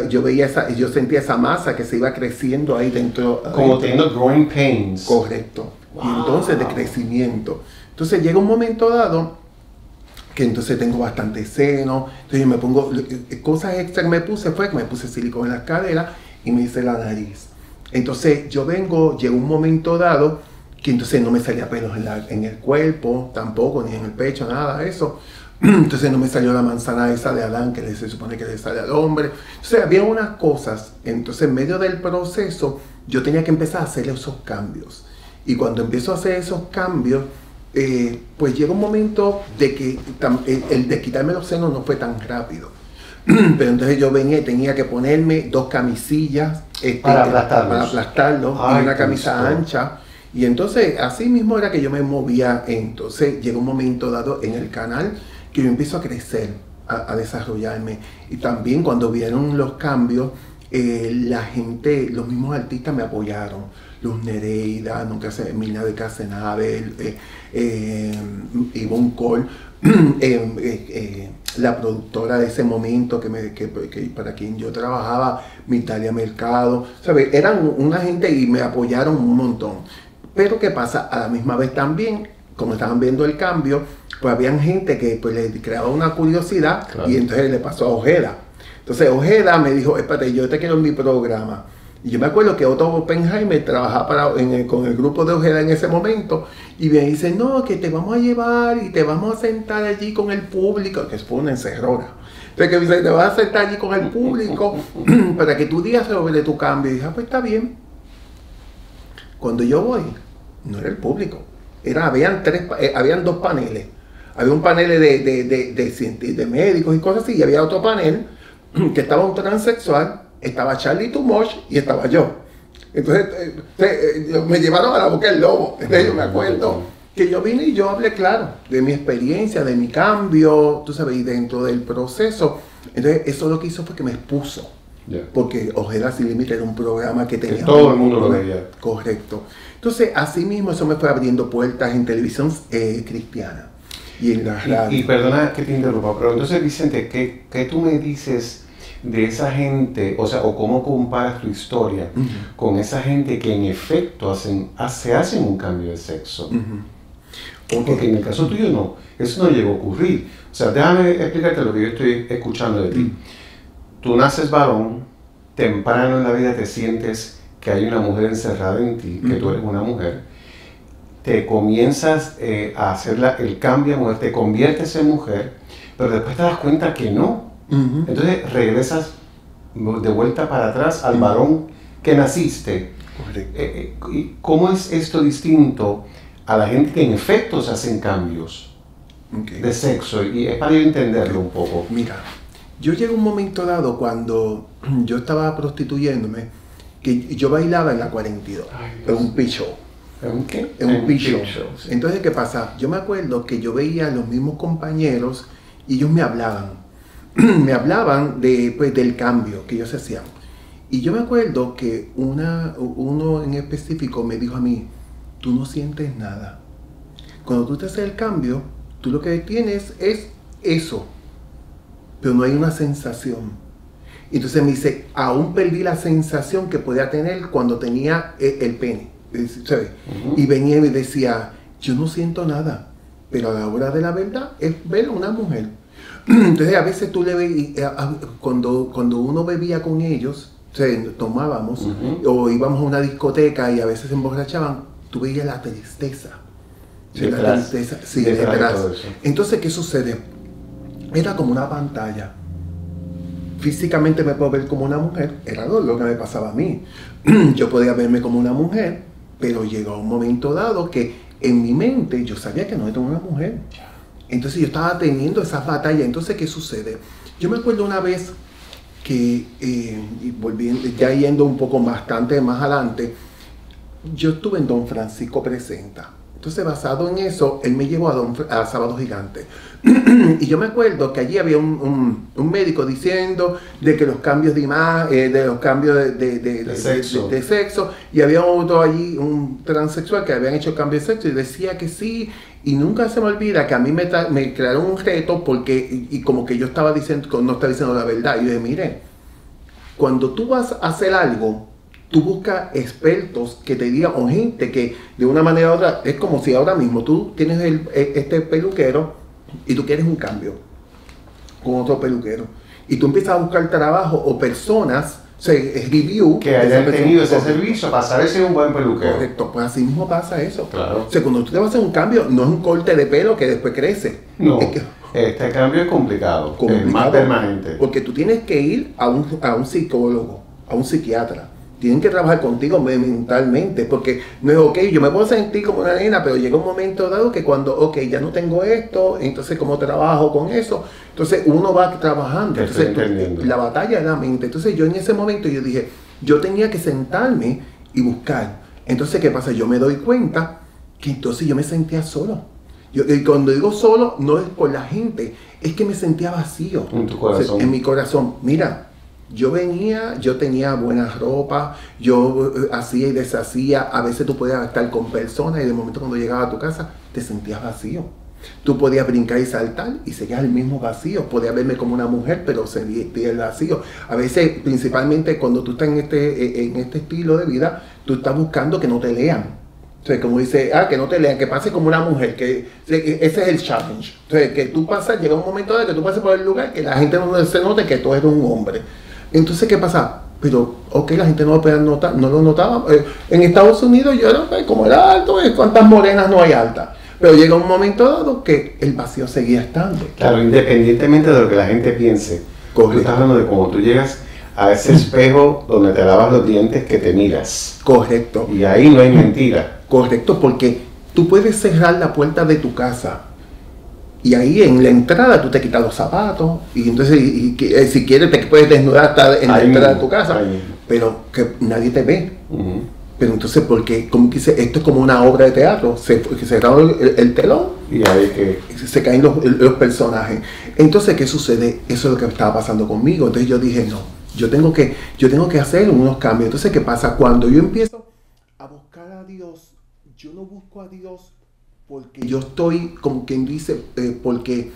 yo sentía esa masa que se iba creciendo ahí dentro. Como teniendo growing pains. Correcto. Wow. Y entonces de crecimiento. Entonces llega un momento dado que entonces tengo bastante seno, entonces yo me pongo, cosas extra que me puse fue que me puse silicona en las caderas y me hice la nariz. Entonces llegó un momento dado que entonces no me salía pelos en el cuerpo, tampoco, ni en el pecho, nada de eso. Entonces no me salió la manzana esa de Adán que se supone que le sale al hombre. Entonces había unas cosas, entonces en medio del proceso yo tenía que empezar a hacer esos cambios. Y cuando empiezo a hacer esos cambios, pues llega un momento de que el de quitarme los senos no fue tan rápido. Pero entonces yo venía y tenía que ponerme 2 camisillas para aplastarlos. Y una camisa ancha. Y entonces así mismo era que yo me movía. Entonces llega un momento dado en el canal que yo empiezo a crecer, a desarrollarme. Y también cuando vieron los cambios, la gente, los mismos artistas me apoyaron. Luz Nereida, Milna de Casenabel, Ivonne Cole, la productora de ese momento que para quien yo trabajaba, Mitalia Mercado, ¿sabes? Eran una gente y me apoyaron un montón. Pero ¿qué pasa? A la misma vez también, como estaban viendo el cambio, pues habían gente que pues, le creaba una curiosidad, claro. Y entonces le pasó a Ojeda. Entonces Ojeda me dijo, espérate, yo te quiero en mi programa. Y yo me acuerdo que Otto Oppenheimer trabajaba con el grupo de Ojeda en ese momento y me dice, no, que te vamos a llevar y te vamos a sentar allí con el público, que fue una encerrona. Entonces que me dice, te vas a sentar allí con el público para que tú digas sobre tu cambio. Y dije, pues está bien. Cuando yo voy, no era el público, habían 2 paneles. Había un panel de médicos y cosas así, y había otro panel que estaba un transexual. Estaba Charlie Tumosh y estaba yo. Entonces me llevaron a la boca del lobo. Entonces yo me acuerdo que yo vine y yo hablé claro de mi experiencia, de mi cambio, tú sabes, y dentro del proceso. Entonces eso lo que hizo fue que me expuso. Yeah. Porque Ojeda Sin Límite era un programa que tenía... Que todo el mundo lo veía. Correcto. Entonces así mismo eso me fue abriendo puertas en televisión cristiana y en la radio. Y perdona que te interrumpa, pero entonces Vicente, ¿qué tú me dices de esa gente, o sea, o cómo comparas tu historia con esa gente que en efecto hacen un cambio de sexo. Porque en el caso tuyo no, eso no llegó a ocurrir. O sea, déjame explicarte lo que yo estoy escuchando de ti. Tú naces varón, temprano en la vida te sientes que hay una mujer encerrada en ti, que tú eres una mujer. Te comienzas a hacer el cambio de mujer, te conviertes en mujer, pero después te das cuenta que no. Entonces regresas de vuelta para atrás al varón que naciste. ¿Y cómo es esto distinto a la gente que en efecto se hacen cambios de sexo? Y es para yo entenderlo un poco. Mira, yo llegué a un momento dado cuando yo estaba prostituyéndome, que yo bailaba en la 42, en un picho. ¿En un qué? En un picho. Sí. Entonces, ¿qué pasa? Yo me acuerdo que yo veía a los mismos compañeros y ellos me hablaban. Me hablaban del cambio que ellos hacían. Y yo me acuerdo que uno en específico me dijo a mí, tú no sientes nada. Cuando tú te haces el cambio, tú lo que tienes es eso, pero no hay una sensación. Entonces me dice, aún perdí la sensación que podía tener cuando tenía el pene. ¿Sabes? Y venía y me decía, yo no siento nada, pero a la hora de la verdad es ver a una mujer. Entonces a veces tú le ves, cuando uno bebía con ellos, o sea, tomábamos, o íbamos a una discoteca y a veces se emborrachaban, tú veías la tristeza. Detrás. La tristeza, sí, detrás. Entonces, ¿qué sucede? Era como una pantalla. Físicamente me puedo ver como una mujer, era lo que me pasaba a mí. Yo podía verme como una mujer, pero llegó un momento dado que en mi mente yo sabía que no era una mujer. Entonces yo estaba teniendo esas batallas. Entonces, ¿qué sucede? Yo me acuerdo una vez que, ya yendo un poco bastante más adelante, yo estuve en Don Francisco Presenta. Entonces, basado en eso, él me llevó a Sábado Gigante. Y yo me acuerdo que allí había un médico diciendo de que los cambios de imagen, de los cambios de sexo, y había otro allí, un transexual que habían hecho el cambio de sexo y decía que sí. Y nunca se me olvida que a mí me crearon un reto porque, y como que yo estaba diciendo, no estaba diciendo la verdad. Y yo dije, mire, cuando tú vas a hacer algo, tú buscas expertos que te digan, o gente que de una manera u otra, es como si ahora mismo tú tienes este peluquero y tú quieres un cambio con otro peluquero. Y tú empiezas a buscar trabajo o personas, o sea, review. Que hayan tenido ese servicio para saber si es un buen peluquero. Correcto, pues así mismo pasa eso. Claro. O sea, cuando tú te vas a hacer un cambio, no es un corte de pelo que después crece. No, es que, este cambio es complicado, es más permanente. Porque tú tienes que ir a un psicólogo, a un psiquiatra. Tienen que trabajar contigo mentalmente, porque no es ok, yo me puedo sentir como una nena, pero llega un momento dado que cuando, ok, ya no tengo esto, entonces ¿cómo trabajo con eso? Entonces uno va trabajando, entonces la batalla es la mente. Entonces yo en ese momento yo dije, yo tenía que sentarme y buscar. Entonces, ¿qué pasa? Yo me doy cuenta que entonces yo me sentía solo. Y cuando digo solo, no es por la gente, es que me sentía vacío. En tu corazón. O sea, en mi corazón. Mira, yo tenía buena ropa, yo hacía y deshacía, a veces tú podías estar con personas y de momento cuando llegabas a tu casa te sentías vacío. Tú podías brincar y saltar y seguías el mismo vacío, podías verme como una mujer pero sentías el vacío. A veces, principalmente cuando tú estás en este estilo de vida, tú estás buscando que no te lean. O sea, como dice, que no te lean, que pase como una mujer, que ese es el challenge. O sea, que tú pasas, llega un momento de que tú pases por el lugar que la gente no se note que tú eres un hombre. Entonces, ¿qué pasa? Pero, ok, la gente no lo podía notar, no lo notaba. En Estados Unidos yo era, como era alto, ¿cuántas morenas no hay altas? Pero llega un momento dado que el vacío seguía estando. Claro, independientemente de lo que la gente piense. Tú estás hablando de cómo tú llegas a ese espejo donde te lavas los dientes que te miras. Correcto. Y ahí no hay mentira. Correcto, porque tú puedes cerrar la puerta de tu casa y ahí en la entrada tú te quitas los zapatos y entonces si quieres te puedes desnudar hasta en la entrada de tu casa, pero que nadie te ve. Pero entonces, porque como que esto es como una obra de teatro, se cerró el telón y ahí que se caen los personajes. Entonces, ¿qué sucede? Eso es lo que estaba pasando conmigo. Entonces yo dije, no, yo tengo que hacer unos cambios. Entonces, ¿qué pasa? Cuando yo empiezo a buscar a Dios, yo no busco a Dios porque yo estoy, como quien dice, porque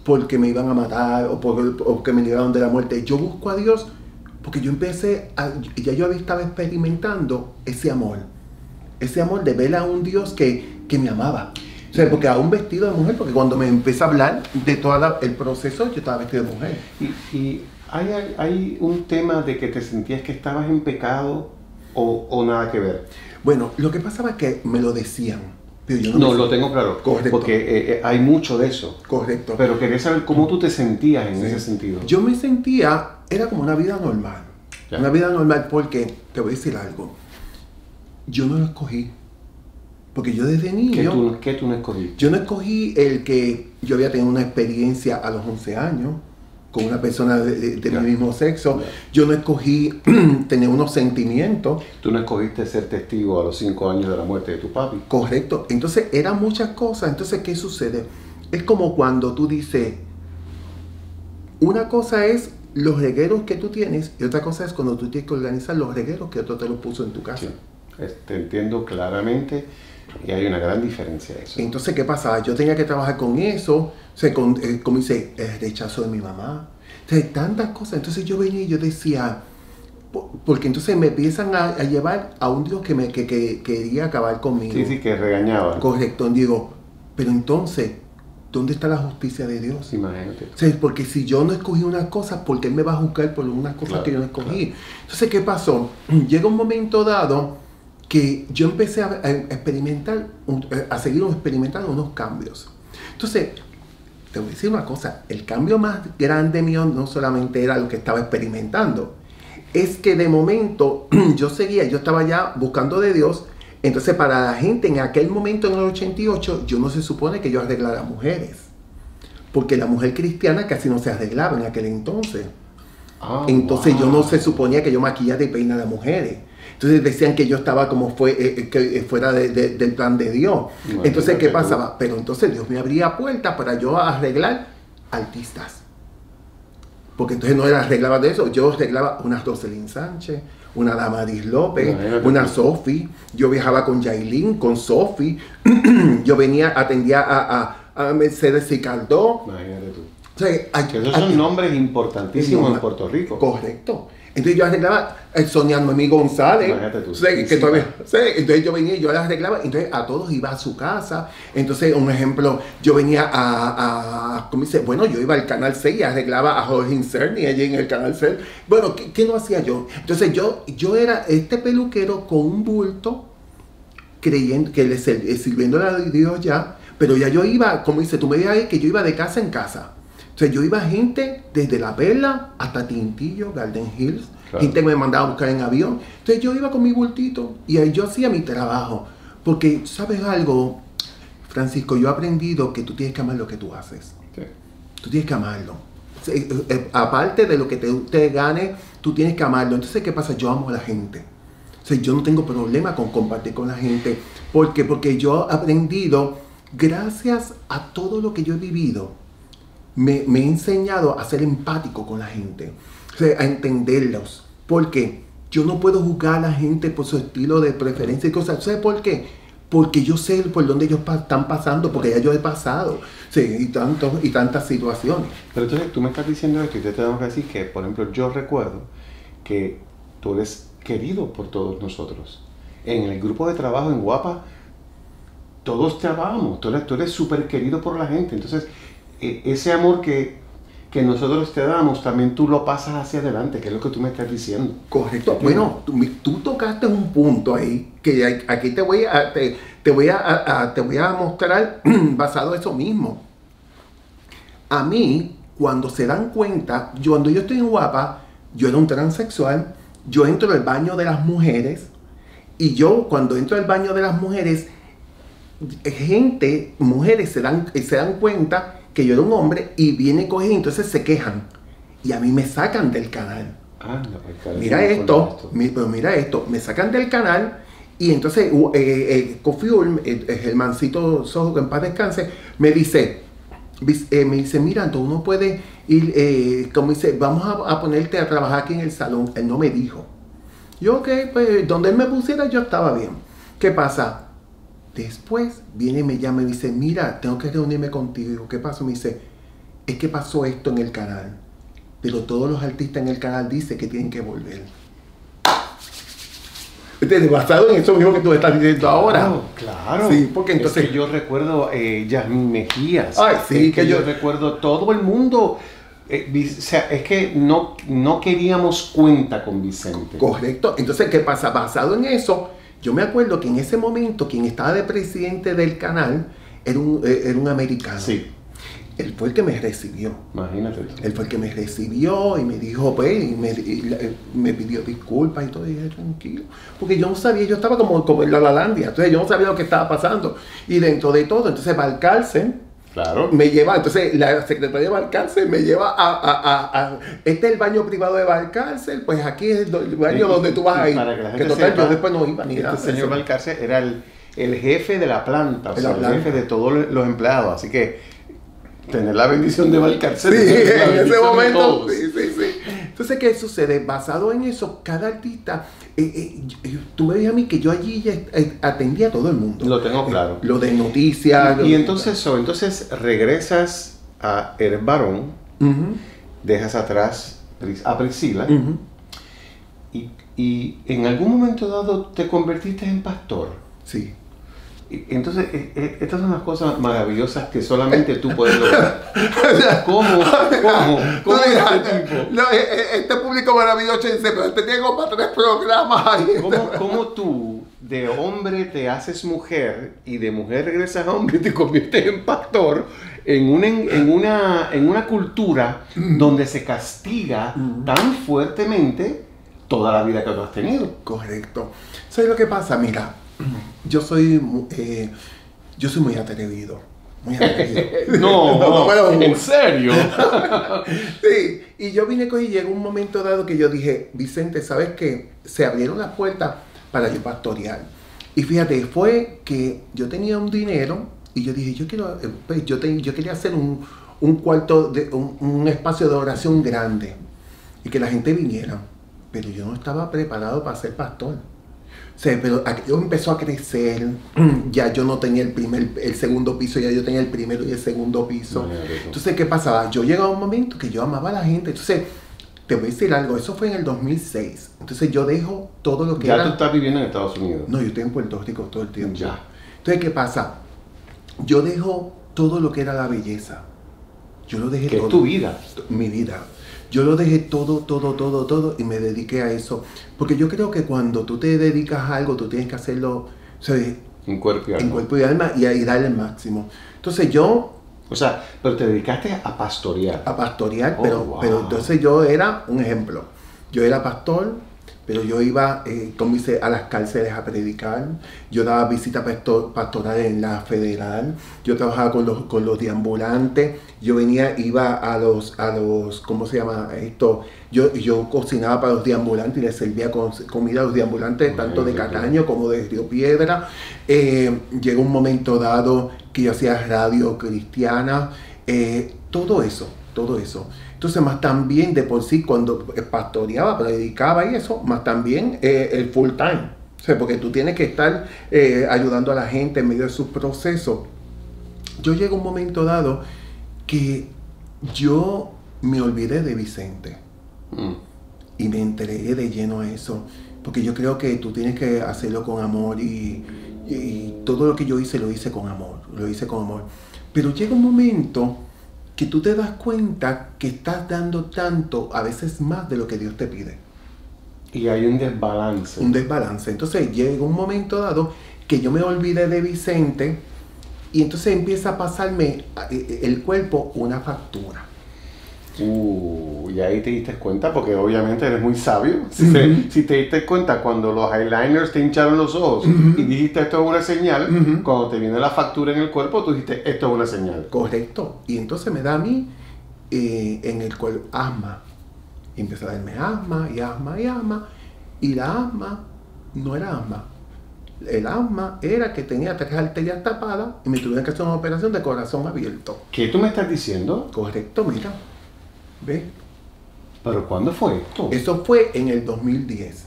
porque me iban a matar o porque me libraron de la muerte. Yo busco a Dios porque yo ya yo estaba experimentando ese amor de ver a un Dios que me amaba. O sea, porque aún vestido de mujer, porque cuando me empecé a hablar de todo el proceso, yo estaba vestido de mujer. ¿Y hay un tema de que te sentías que estabas en pecado o nada que ver? Bueno, lo que pasaba es que me lo decían, pero yo no lo tengo claro. Correcto. Porque hay mucho de eso. Correcto. Pero quería saber cómo tú te sentías en ese sentido. Yo me sentía, era como una vida normal. Ya. Una vida normal porque, te voy a decir algo, yo no lo escogí. Porque yo desde niño... ¿Qué tú no escogiste? Yo no escogí el que yo había tenido una experiencia a los 11 años con una persona de mi mismo sexo. Yo no escogí tener unos sentimientos. Tú no escogiste ser testigo a los 5 años de la muerte de tu papi. Correcto. Entonces eran muchas cosas. Entonces, ¿qué sucede? Es como cuando tú dices, una cosa es los regueros que tú tienes y otra cosa es cuando tú tienes que organizar los regueros que otro te los puso en tu casa. Sí. Te entiendo claramente y hay una gran diferencia de eso. Entonces, ¿qué pasaba? Yo tenía que trabajar con eso, o sea, como dice, el rechazo de mi mamá, o sea, tantas cosas. Entonces yo venía y yo decía, porque entonces me empiezan a llevar a un Dios que quería acabar conmigo. Sí, que regañaba. Correcto, digo, pero entonces, ¿dónde está la justicia de Dios? Imagínate. O sea, porque si yo no escogí unas cosas, ¿por qué Él me va a juzgar por unas cosas que yo no escogí? Claro. Entonces, ¿qué pasó? Llega un momento dado que yo empecé a experimentar, a seguir experimentando unos cambios. Entonces, te voy a decir una cosa, el cambio más grande mío no solamente era lo que estaba experimentando, es que de momento yo estaba ya buscando de Dios. Entonces, para la gente en aquel momento, en el 88, yo no se supone que yo arreglara mujeres, porque la mujer cristiana casi no se arreglaba en aquel entonces. Entonces yo no se suponía que yo maquillara y peinara a mujeres. Entonces decían que yo estaba como fuera del plan de Dios. Bueno, entonces, ¿qué pasaba? Pero entonces Dios me abría puertas para yo arreglar artistas. Porque entonces no era arreglaba de eso. Yo arreglaba una Roselyn Sánchez, una Damaris López, una Sophie. Yo viajaba con Yailin, con Sophie. Yo atendía a Mercedes Ricardó. Imagínate tú. O sea, esos son nombres importantísimos en Puerto Rico. Correcto. Entonces yo arreglaba Sonia Noemí González, entonces yo venía y yo las arreglaba, entonces a todos iba a su casa. Entonces, un ejemplo, yo venía ¿cómo dice? Bueno, yo iba al Canal 6 y arreglaba a Jorge Incerni allí en el Canal 6. Bueno, ¿qué no hacía yo? Entonces yo era este peluquero con un bulto, creyendo que sirviendo a Dios ya, pero ya yo iba, como dice, tú me veías ahí que yo iba de casa en casa. O sea, yo iba gente desde La Perla hasta Tintillo, Garden Hills. Claro. Gente me mandaba a buscar en avión. Entonces yo iba con mi bultito y ahí yo hacía mi trabajo. Porque, ¿sabes algo, Francisco? Yo he aprendido que tú tienes que amar lo que tú haces. Sí. Tú tienes que amarlo. O sea, aparte de lo que te gane, tú tienes que amarlo. Entonces, ¿qué pasa? Yo amo a la gente. O sea, yo no tengo problema con compartir con la gente. ¿Por qué? Porque yo he aprendido, gracias a todo lo que yo he vivido, me he enseñado a ser empático con la gente, o sea, a entenderlos. Porque yo no puedo juzgar a la gente por su estilo de preferencia y cosas. ¿Sabes por qué? Porque yo sé por dónde ellos están pasando, porque ya yo he pasado, sí, y tantas situaciones. Pero entonces tú me estás diciendo esto y te tengo que decir que, por ejemplo, yo recuerdo que tú eres querido por todos nosotros. En el grupo de trabajo en Guapa, todos te amamos, tú eres súper querido por la gente. Entonces, ese amor que nosotros te damos, también tú lo pasas hacia adelante, que es lo que tú me estás diciendo. Correcto. Bueno, tú tocaste un punto ahí, que aquí te voy a mostrar basado en eso mismo. A mí, cuando se dan cuenta, cuando yo estoy en Guapa, yo era un transexual, yo entro al baño de las mujeres, y yo cuando entro al baño de las mujeres, mujeres se dan cuenta que yo era un hombre y viene cogiendo, entonces se quejan y a mí me sacan del canal. Mira esto, me sacan del canal y entonces Kofi Ulm, el mancito Sojo, que en paz descanse, me dice, mira, tú no puedes ir, como dice, vamos a ponerte a trabajar aquí en el salón. Él no me dijo. Yo, ok, pues donde él me pusiera yo estaba bien. ¿Qué pasa? Después viene y me llama y me dice, mira, tengo que reunirme contigo. Digo, ¿qué pasó? Me dice, es que pasó esto en el canal, pero todos los artistas en el canal dicen que tienen que volver. Entonces, basado en eso mismo que tú estás diciendo ahora. Claro. Sí, porque entonces... Es que yo recuerdo Yasmín Mejías. Ay, sí, es que yo recuerdo todo el mundo. O sea, es que no queríamos cuenta con Vicente. Correcto. Entonces, ¿qué pasa? Basado en eso, yo me acuerdo que en ese momento quien estaba de presidente del canal era un americano. Sí. Él fue el que me recibió. Imagínate. Él fue el que me recibió y me dijo, pues, y me pidió disculpas y todo. Y dije, tranquilo. Porque yo no sabía, yo estaba como en la Lalandia. Entonces yo no sabía lo que estaba pasando. Y dentro de todo, entonces Valcárcel Claro. me lleva, entonces la secretaria de Valcárcel me lleva a este es el baño privado de Valcárcel, pues aquí es el baño donde tú vas a ir. Para que la gente total, sepa, yo después no iba ni nada. Este señor Valcárcel era el jefe de la planta, o sea, el jefe de todos los empleados. Así que tener la bendición de Valcárcel. Sí, la en ese bendición de momento, todos. sí. Entonces, ¿qué sucede? Basado en eso, cada artista, tú me ves a mí que yo allí ya atendía a todo el mundo. Lo tengo claro. Lo de noticias. Y entonces regresas eres varón, Uh-huh. dejas atrás a Priscila, Uh-huh. y en algún momento dado te convertiste en pastor. Sí. Y entonces, estas son las cosas maravillosas que solamente tú puedes lograr. ¿Cómo este tipo? Este público maravilloso dice, pero este tiene como para 3 programas ahí. ¿Cómo tú de hombre te haces mujer y de mujer regresas a hombre y te conviertes en pastor en una cultura donde se castiga tan fuertemente toda la vida que tú has tenido? Correcto. ¿Sabes lo que pasa? Mira, yo soy muy atrevido. Muy atrevido. No, ¿en serio? Sí, y yo vine y llegó un momento dado que yo dije, Vicente, ¿sabes qué? Se abrieron las puertas para yo pastorear. Y fíjate, fue que yo tenía un dinero y yo dije, yo quería hacer un cuarto, un espacio de oración grande y que la gente viniera. Pero yo no estaba preparado para ser pastor. O sea, pero yo empezó a crecer, ya yo no tenía el segundo piso, ya yo tenía el primero y el segundo piso. Entonces, ¿qué pasaba? Yo llegaba a un momento que yo amaba a la gente. Entonces, te voy a decir algo, eso fue en el 2006. Entonces, yo dejo todo lo que ¿Ya era... tú estás viviendo en Estados Unidos? No, yo estoy en Puerto Rico todo el tiempo. Ya. Entonces, ¿qué pasa? Yo dejo todo lo que era la belleza. Yo lo dejé ¿Qué todo. es tu vida? Mi vida. Yo lo dejé todo y me dediqué a eso. Porque yo creo que cuando tú te dedicas a algo, tú tienes que hacerlo, ¿sabes? En cuerpo y alma. En cuerpo y alma y darle el máximo. Entonces yo... O sea, pero te dedicaste a pastorear. A pastorear, Oh, pero wow. entonces yo era un ejemplo. Yo era pastor, pero yo iba a las cárceles a predicar. Yo daba visitas pastorales en la federal. Yo trabajaba con los deambulantes. Yo iba a los ¿cómo se llama esto? Yo cocinaba para los deambulantes y les servía comida a los deambulantes, tanto de Cataño como de Río Piedra. Llegó un momento dado que yo hacía radio cristiana. Todo eso. Entonces, más también de por sí, cuando pastoreaba, predicaba y eso, más también el full time. O sea, porque tú tienes que estar ayudando a la gente en medio de sus procesos. Yo llego a un momento dado que yo me olvidé de Vicente. Y me entregué de lleno a eso. Porque yo creo que tú tienes que hacerlo con amor y todo lo que yo hice, lo hice con amor. Pero llega un momento que tú te das cuenta que estás dando tanto, a veces más de lo que Dios te pide. Y hay un desbalance. Un desbalance. Entonces llega un momento dado que yo me olvidé de Vicente y entonces empieza a pasarme el cuerpo una factura. Y ahí te diste cuenta, porque obviamente eres muy sabio. Si te diste cuenta cuando los eyeliners te hincharon los ojos y dijiste esto es una señal, cuando te viene la factura en el cuerpo, tú dijiste esto es una señal. Correcto. Y entonces me da a mí en el cuerpo asma. Y empezó a darme asma. Y la asma no era asma. El asma era que tenía 3 arterias tapadas y me tuvieron que hacer una operación de corazón abierto. ¿Qué tú me estás diciendo? Correcto, mira. ¿Ves? ¿Pero cuándo fue esto? Eso fue en el 2010.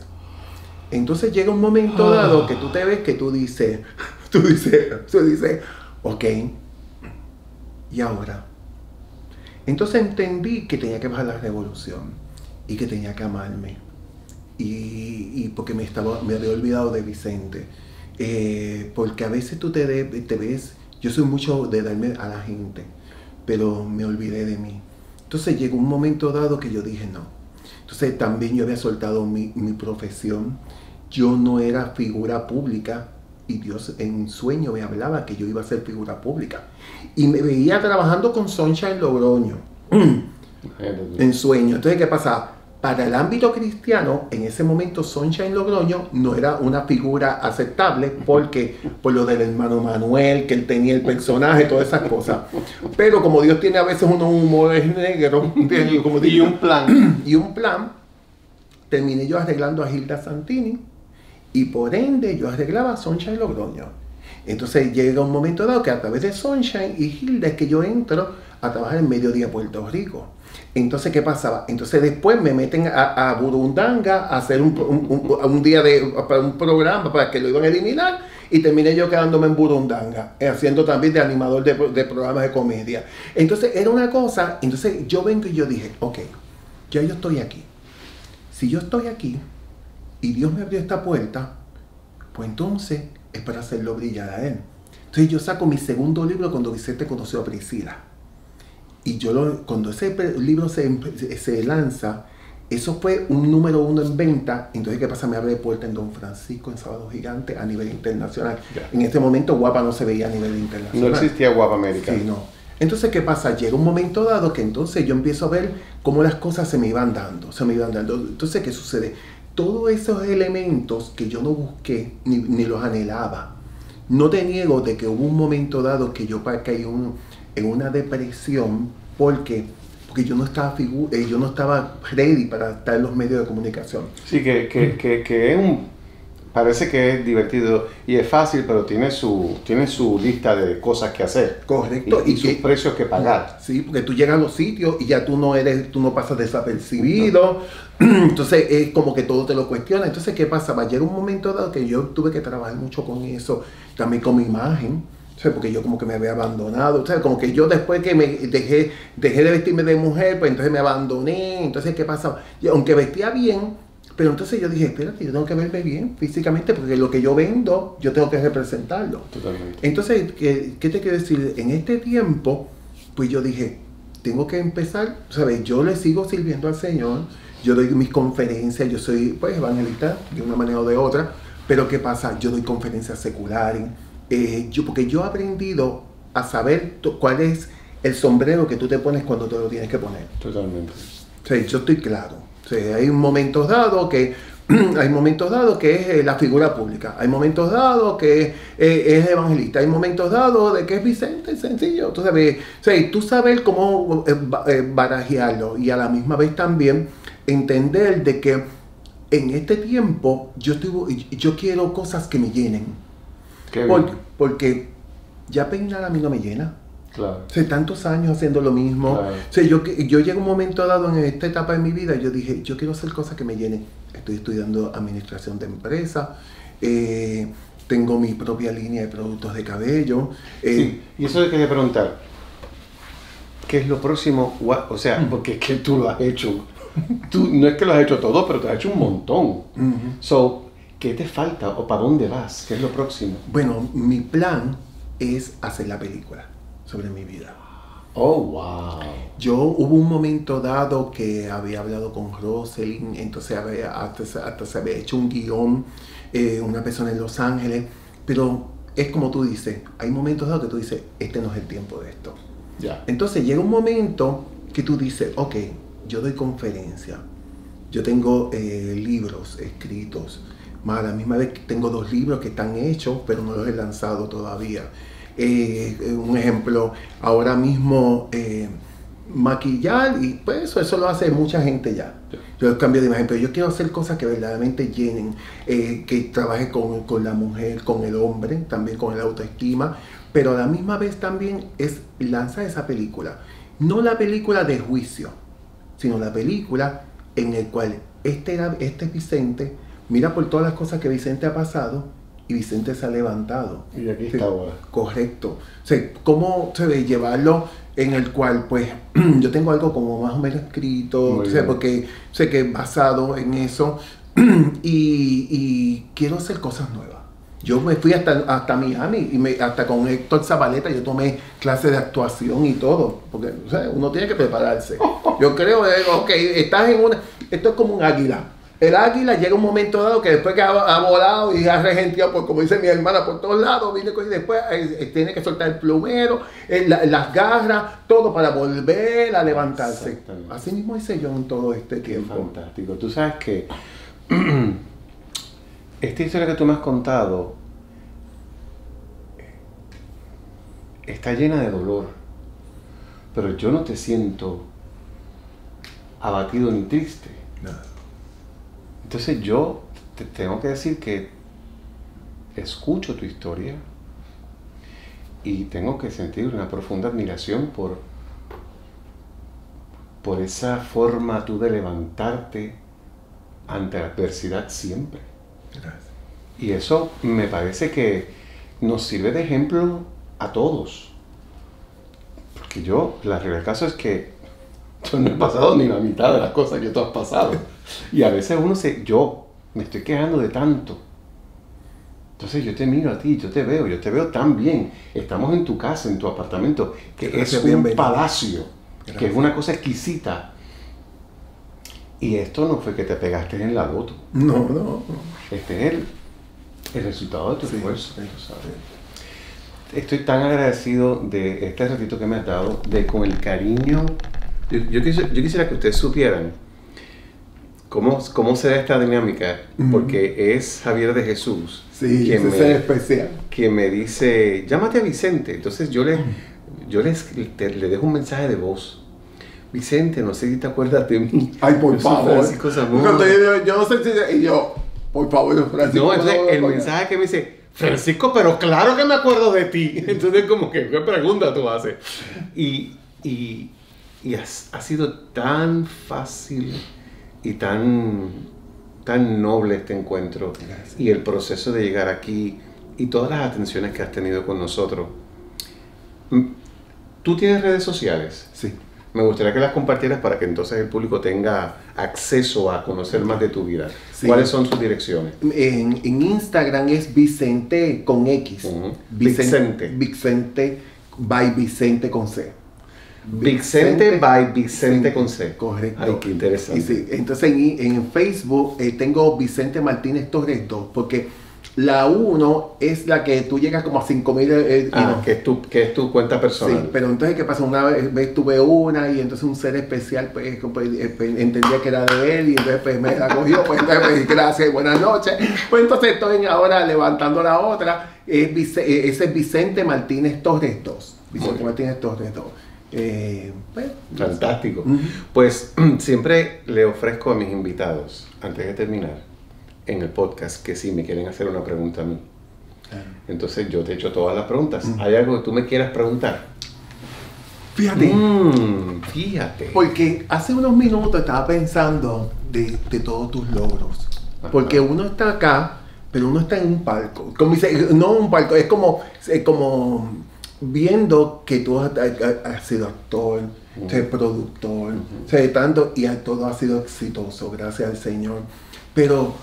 Entonces llega un momento dado que tú te ves que tú dices, ok, ¿y ahora? Entonces entendí que tenía que bajar la revolución y que tenía que amarme. Y porque me había olvidado de Vicente. Porque a veces tú te ves, yo soy mucho de darme a la gente, pero me olvidé de mí. Entonces llegó un momento dado que yo dije no. Entonces también yo había soltado mi profesión. Yo no era figura pública y Dios en sueño me hablaba que yo iba a ser figura pública. Y me veía trabajando con Sunshine Logroño en sueño. Entonces, ¿qué pasa? Para el ámbito cristiano, en ese momento Sunshine Logroño no era una figura aceptable porque por lo del hermano Manuel, que él tenía el personaje, todas esas cosas. Pero como Dios tiene a veces unos humores negros, como y un plan. Y un plan, terminé yo arreglando a Hilda Santini y por ende yo arreglaba a Sunshine Logroño. Entonces llega un momento dado que a través de Sunshine y Hilda es que yo entro a trabajar en Mediodía Puerto Rico. Entonces, ¿qué pasaba? Entonces después me meten a Burundanga a hacer un día para un programa para que lo iban a eliminar y terminé yo quedándome en Burundanga, haciendo también de animador de programas de comedia. Entonces era una cosa, entonces yo vengo y yo dije, ok, ya yo estoy aquí. Si yo estoy aquí y Dios me abrió esta puerta, pues entonces es para hacerlo brillar a Él. Entonces yo saco mi segundo libro cuando Vicente conoció a Priscila. Y cuando ese libro se lanza, eso fue un número 1 en venta. Entonces, ¿qué pasa? Me abre puerta en Don Francisco, en Sábado Gigante, a nivel internacional. Yeah. En este momento, Guapa no se veía a nivel internacional. No existía Guapa América. Sí, no. Entonces, ¿qué pasa? Llega un momento dado que entonces yo empiezo a ver cómo las cosas se me iban dando. Entonces, ¿qué sucede? Todos esos elementos que yo no busqué ni los anhelaba. No te niego de que hubo un momento dado que yo caí en una depresión porque yo no estaba ready para estar en los medios de comunicación. Sí, que parece que es divertido y es fácil, pero tiene su lista de cosas que hacer. Correcto. Y sus precios que pagar. Sí, porque tú llegas a los sitios y ya tú no pasas desapercibido. Entonces es como que todo te lo cuestiona. Entonces, ¿qué pasaba? Llega un momento dado que yo tuve que trabajar mucho con eso, también con mi imagen. Porque yo como que me había abandonado, o sea, como que yo después que me dejé de vestirme de mujer, pues entonces me abandoné. Entonces, ¿qué pasaba? Aunque vestía bien, pero entonces yo dije, espérate, yo tengo que verme bien físicamente, porque lo que yo vendo, yo tengo que representarlo. Totalmente. Entonces, ¿qué te quiero decir? En este tiempo, pues yo dije, tengo que empezar, ¿sabes? Yo le sigo sirviendo al Señor, yo doy mis conferencias, yo soy pues evangelista de una manera o de otra, pero ¿qué pasa? Yo doy conferencias seculares. Porque yo he aprendido a saber cuál es el sombrero que tú te pones cuando te lo tienes que poner. Totalmente. O sea, yo estoy claro. O sea, hay momentos dados que es la figura pública, hay momentos dados que es evangelista, hay momentos dados de que es Vicente, sencillo. Tú sabes, o sea, tú sabes cómo barajearlo y a la misma vez también entender de que en este tiempo yo quiero cosas que me llenen. Porque ya peinar a mí no me llena. Claro. O sea, tantos años haciendo lo mismo. Claro. O sea, yo llegué a un momento dado en esta etapa de mi vida, yo dije, yo quiero hacer cosas que me llenen. Estoy estudiando administración de empresas, tengo mi propia línea de productos de cabello. Sí, y eso te quería preguntar, ¿qué es lo próximo? O sea, porque es que tú lo has hecho. Tú no es que lo has hecho todo, pero te has hecho un montón. So, ¿qué te falta o para dónde vas? ¿Qué es lo próximo? Bueno, mi plan es hacer la película sobre mi vida. Oh, wow. Hubo un momento dado que había hablado con Rosalind, entonces hasta se había hecho un guión, una persona en Los Ángeles, pero es como tú dices, hay momentos dados que tú dices, este no es el tiempo de esto. Yeah. Entonces llega un momento que tú dices, ok, yo doy conferencia, yo tengo libros escritos, más a la misma vez tengo 2 libros que están hechos, pero no los he lanzado todavía. Un ejemplo, ahora mismo maquillar, y pues eso lo hace mucha gente ya. Yo cambio de imagen, pero yo quiero hacer cosas que verdaderamente llenen, que trabaje con la mujer, con el hombre, también con el autoestima, pero a la misma vez también es lanzar esa película. No la película de juicio, sino la película en el cual este es Vicente. Mira por todas las cosas que Vicente ha pasado y Vicente se ha levantado. Y aquí está ahora. Correcto. O sea, ¿cómo se ve llevarlo en el cual, pues, yo tengo algo como más o menos escrito, o sea, porque sé que basado en eso, y quiero hacer cosas nuevas. Yo me fui hasta Miami y hasta con Héctor Zabaleta yo tomé clases de actuación y todo, porque o sea, uno tiene que prepararse. Yo creo, ok, estás en una, esto es como un águila. El águila llega un momento dado que después que ha volado y ha regenteado, pues, como dice mi hermana, por todos lados, viene y después tiene que soltar el plumero, las garras, todo para volver a levantarse. Así mismo hice yo en todo este tiempo. Fantástico. Tú sabes que esta historia que tú me has contado está llena de dolor, pero yo no te siento abatido ni triste. Nada. Entonces yo te tengo que decir que escucho tu historia y tengo que sentir una profunda admiración por esa forma tú de levantarte ante la adversidad siempre. Gracias. Y eso me parece que nos sirve de ejemplo a todos. Porque la realidad del caso es que yo no he pasado ni la mitad de las cosas que tú has pasado. Y a veces yo me estoy quejando de tanto. Entonces yo te miro a ti, yo te veo tan bien. Estamos en tu casa, en tu apartamento, que Gracias, es un palacio, Gracias. que es una cosa exquisita. Y esto no fue que te pegaste en la loto. No. Este es el resultado de tu esfuerzo. Sí. ¿Sabes? Estoy tan agradecido de este ratito que me has dado, con el cariño. Yo quisiera que ustedes supieran cómo se da esta dinámica, porque es Javier de Jesús Sí, ese es especial. que me dice, llámate a Vicente. Entonces yo le dejo un mensaje de voz. Vicente, no sé si te acuerdas de mí. Ay, por Yo soy favor. Francisco Zamora. Yo no sé si... Y yo, por favor, Francisco. No, entonces el mensaje que me dice, Francisco, pero claro que me acuerdo de ti. Entonces como que, ¿qué pregunta tú haces? Y ha sido tan fácil y tan noble este encuentro. Gracias. Y el proceso de llegar aquí y todas las atenciones que has tenido con nosotros. ¿Tú tienes redes sociales? Sí. Me gustaría que las compartieras para que entonces el público tenga acceso a conocer más de tu vida. Sí. ¿Cuáles son sus direcciones? En Instagram es Vicente con X. Ujú. Vicente by Vicente con C. Vicente by Vicente con C. Correcto. Ay, qué interesante. Y sí, entonces en Facebook tengo Vicente Martínez Torres 2, porque la 1 es la que tú llegas como a 5,000. Que es tu cuenta personal. Sí, pero entonces, ¿qué pasa? Una vez tuve una y entonces un ser especial, pues entendía que era de él y entonces pues, me la cogió, pues entonces pues, gracias, buenas noches. Pues entonces estoy ahora levantando la otra, ese es Vicente Martínez Torres 2. Vicente Martínez Torres 2. Pues, Fantástico. Ujú. Pues siempre le ofrezco a mis invitados, antes de terminar, en el podcast, que si me quieren hacer una pregunta a mí. Entonces yo te he hecho todas las preguntas. ¿Hay algo que tú me quieras preguntar? Fíjate. Fíjate. Porque hace unos minutos estaba pensando de todos tus logros. Ajá. Porque uno está acá, pero uno está en un palco. Como dice, no un palco, es como viendo que tú has sido actor, productor, tanto, y todo ha sido exitoso, gracias al Señor. Pero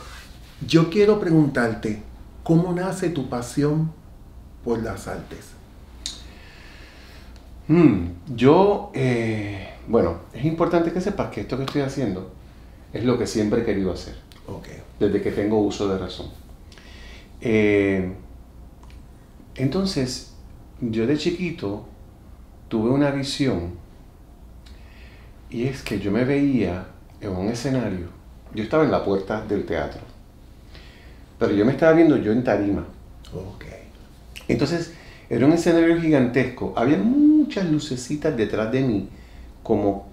yo quiero preguntarte, ¿cómo nace tu pasión por las artes? Bueno, es importante que sepas que esto que estoy haciendo es lo que siempre he querido hacer, Okay. desde que tengo uso de razón. Entonces, yo de chiquito tuve una visión, y es que yo me veía en un escenario. Yo estaba en la puerta del teatro, pero yo me estaba viendo yo en tarima. Okay. Entonces, era un escenario gigantesco. Había muchas lucecitas detrás de mí, como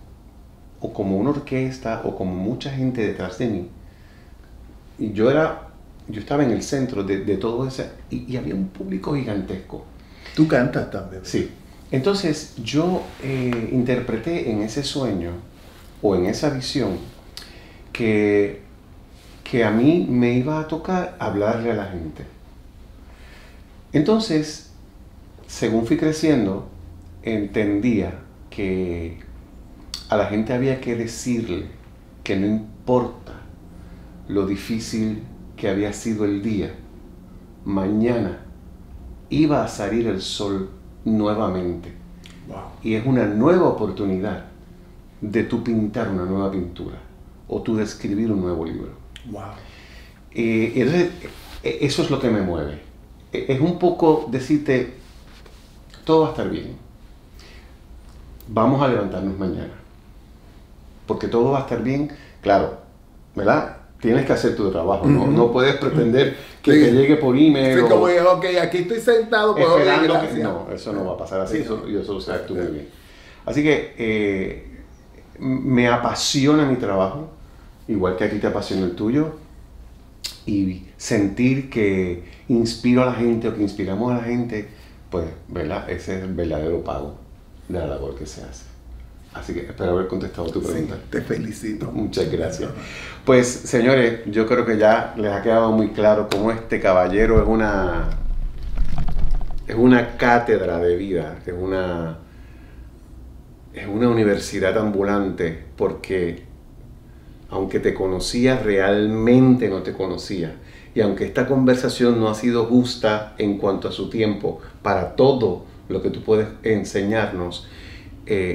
una orquesta, o como mucha gente detrás de mí. Y yo estaba en el centro de todo eso, y había un público gigantesco. Tú cantas también. Sí. Entonces, yo interpreté en ese sueño, o en esa visión, que a mí me iba a tocar hablarle a la gente. Entonces, según fui creciendo, entendía que a la gente había que decirle que no importa lo difícil que había sido el día, mañana iba a salir el sol nuevamente. Wow. Y es una nueva oportunidad de tú pintar una nueva pintura o tú de escribir un nuevo libro. Wow. Entonces, eso es lo que me mueve. Es un poco decirte, todo va a estar bien. Vamos a levantarnos mañana. Porque todo va a estar bien, claro, ¿verdad? Tienes que hacer tu trabajo, ¿no? No puedes pretender que te llegue por email. Sí, como, ok, aquí estoy sentado, puedo esperando ver, que, no, eso no va a pasar así, eso lo sabes tú muy bien. Así que me apasiona mi trabajo, igual que a ti te apasiona el tuyo, y sentir que inspiro a la gente o que inspiramos a la gente, pues, ¿verdad? Ese es el verdadero pago de la labor que se hace. Así que espero haber contestado tu pregunta. Sí, te felicito. Muchas gracias. Pues, señores, yo creo que ya les ha quedado muy claro cómo este caballero es una cátedra de vida, es una universidad ambulante, porque aunque te conocía, realmente no te conocía. Y aunque esta conversación no ha sido justa en cuanto a su tiempo para todo lo que tú puedes enseñarnos,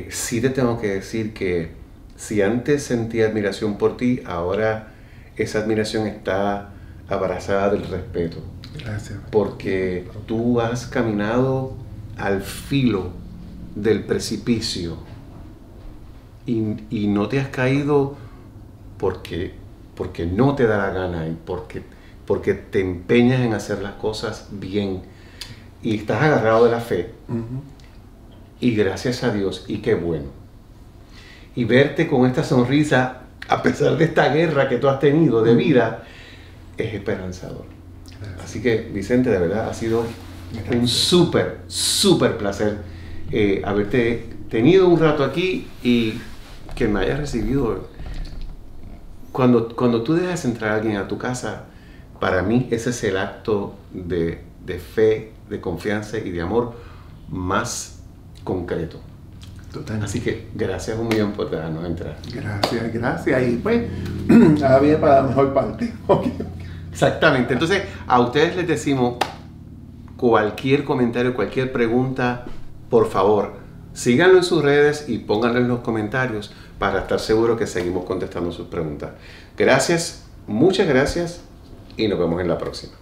sí te tengo que decir que si antes sentía admiración por ti, ahora esa admiración está abrazada del respeto. Gracias. Porque tú has caminado al filo del precipicio y no te has caído porque no te da la gana y porque te empeñas en hacer las cosas bien y estás agarrado de la fe. Y gracias a Dios, y qué bueno. Y verte con esta sonrisa, a pesar de esta guerra que tú has tenido de vida, es esperanzador. Gracias. Así que, Vicente, de verdad ha sido un súper placer haberte tenido un rato aquí y que me hayas recibido. Cuando tú dejas entrar a alguien a tu casa, para mí ese es el acto de fe, de confianza y de amor más concreto. Totalmente. Así que gracias un millón por dejarnos entrar. Gracias. Y pues, ahora viene para la mejor parte. Okay. Exactamente. Entonces, a ustedes les decimos cualquier comentario, cualquier pregunta, por favor, síganlo en sus redes y pónganlo en los comentarios para estar seguros que seguimos contestando sus preguntas. Gracias, muchas gracias y nos vemos en la próxima.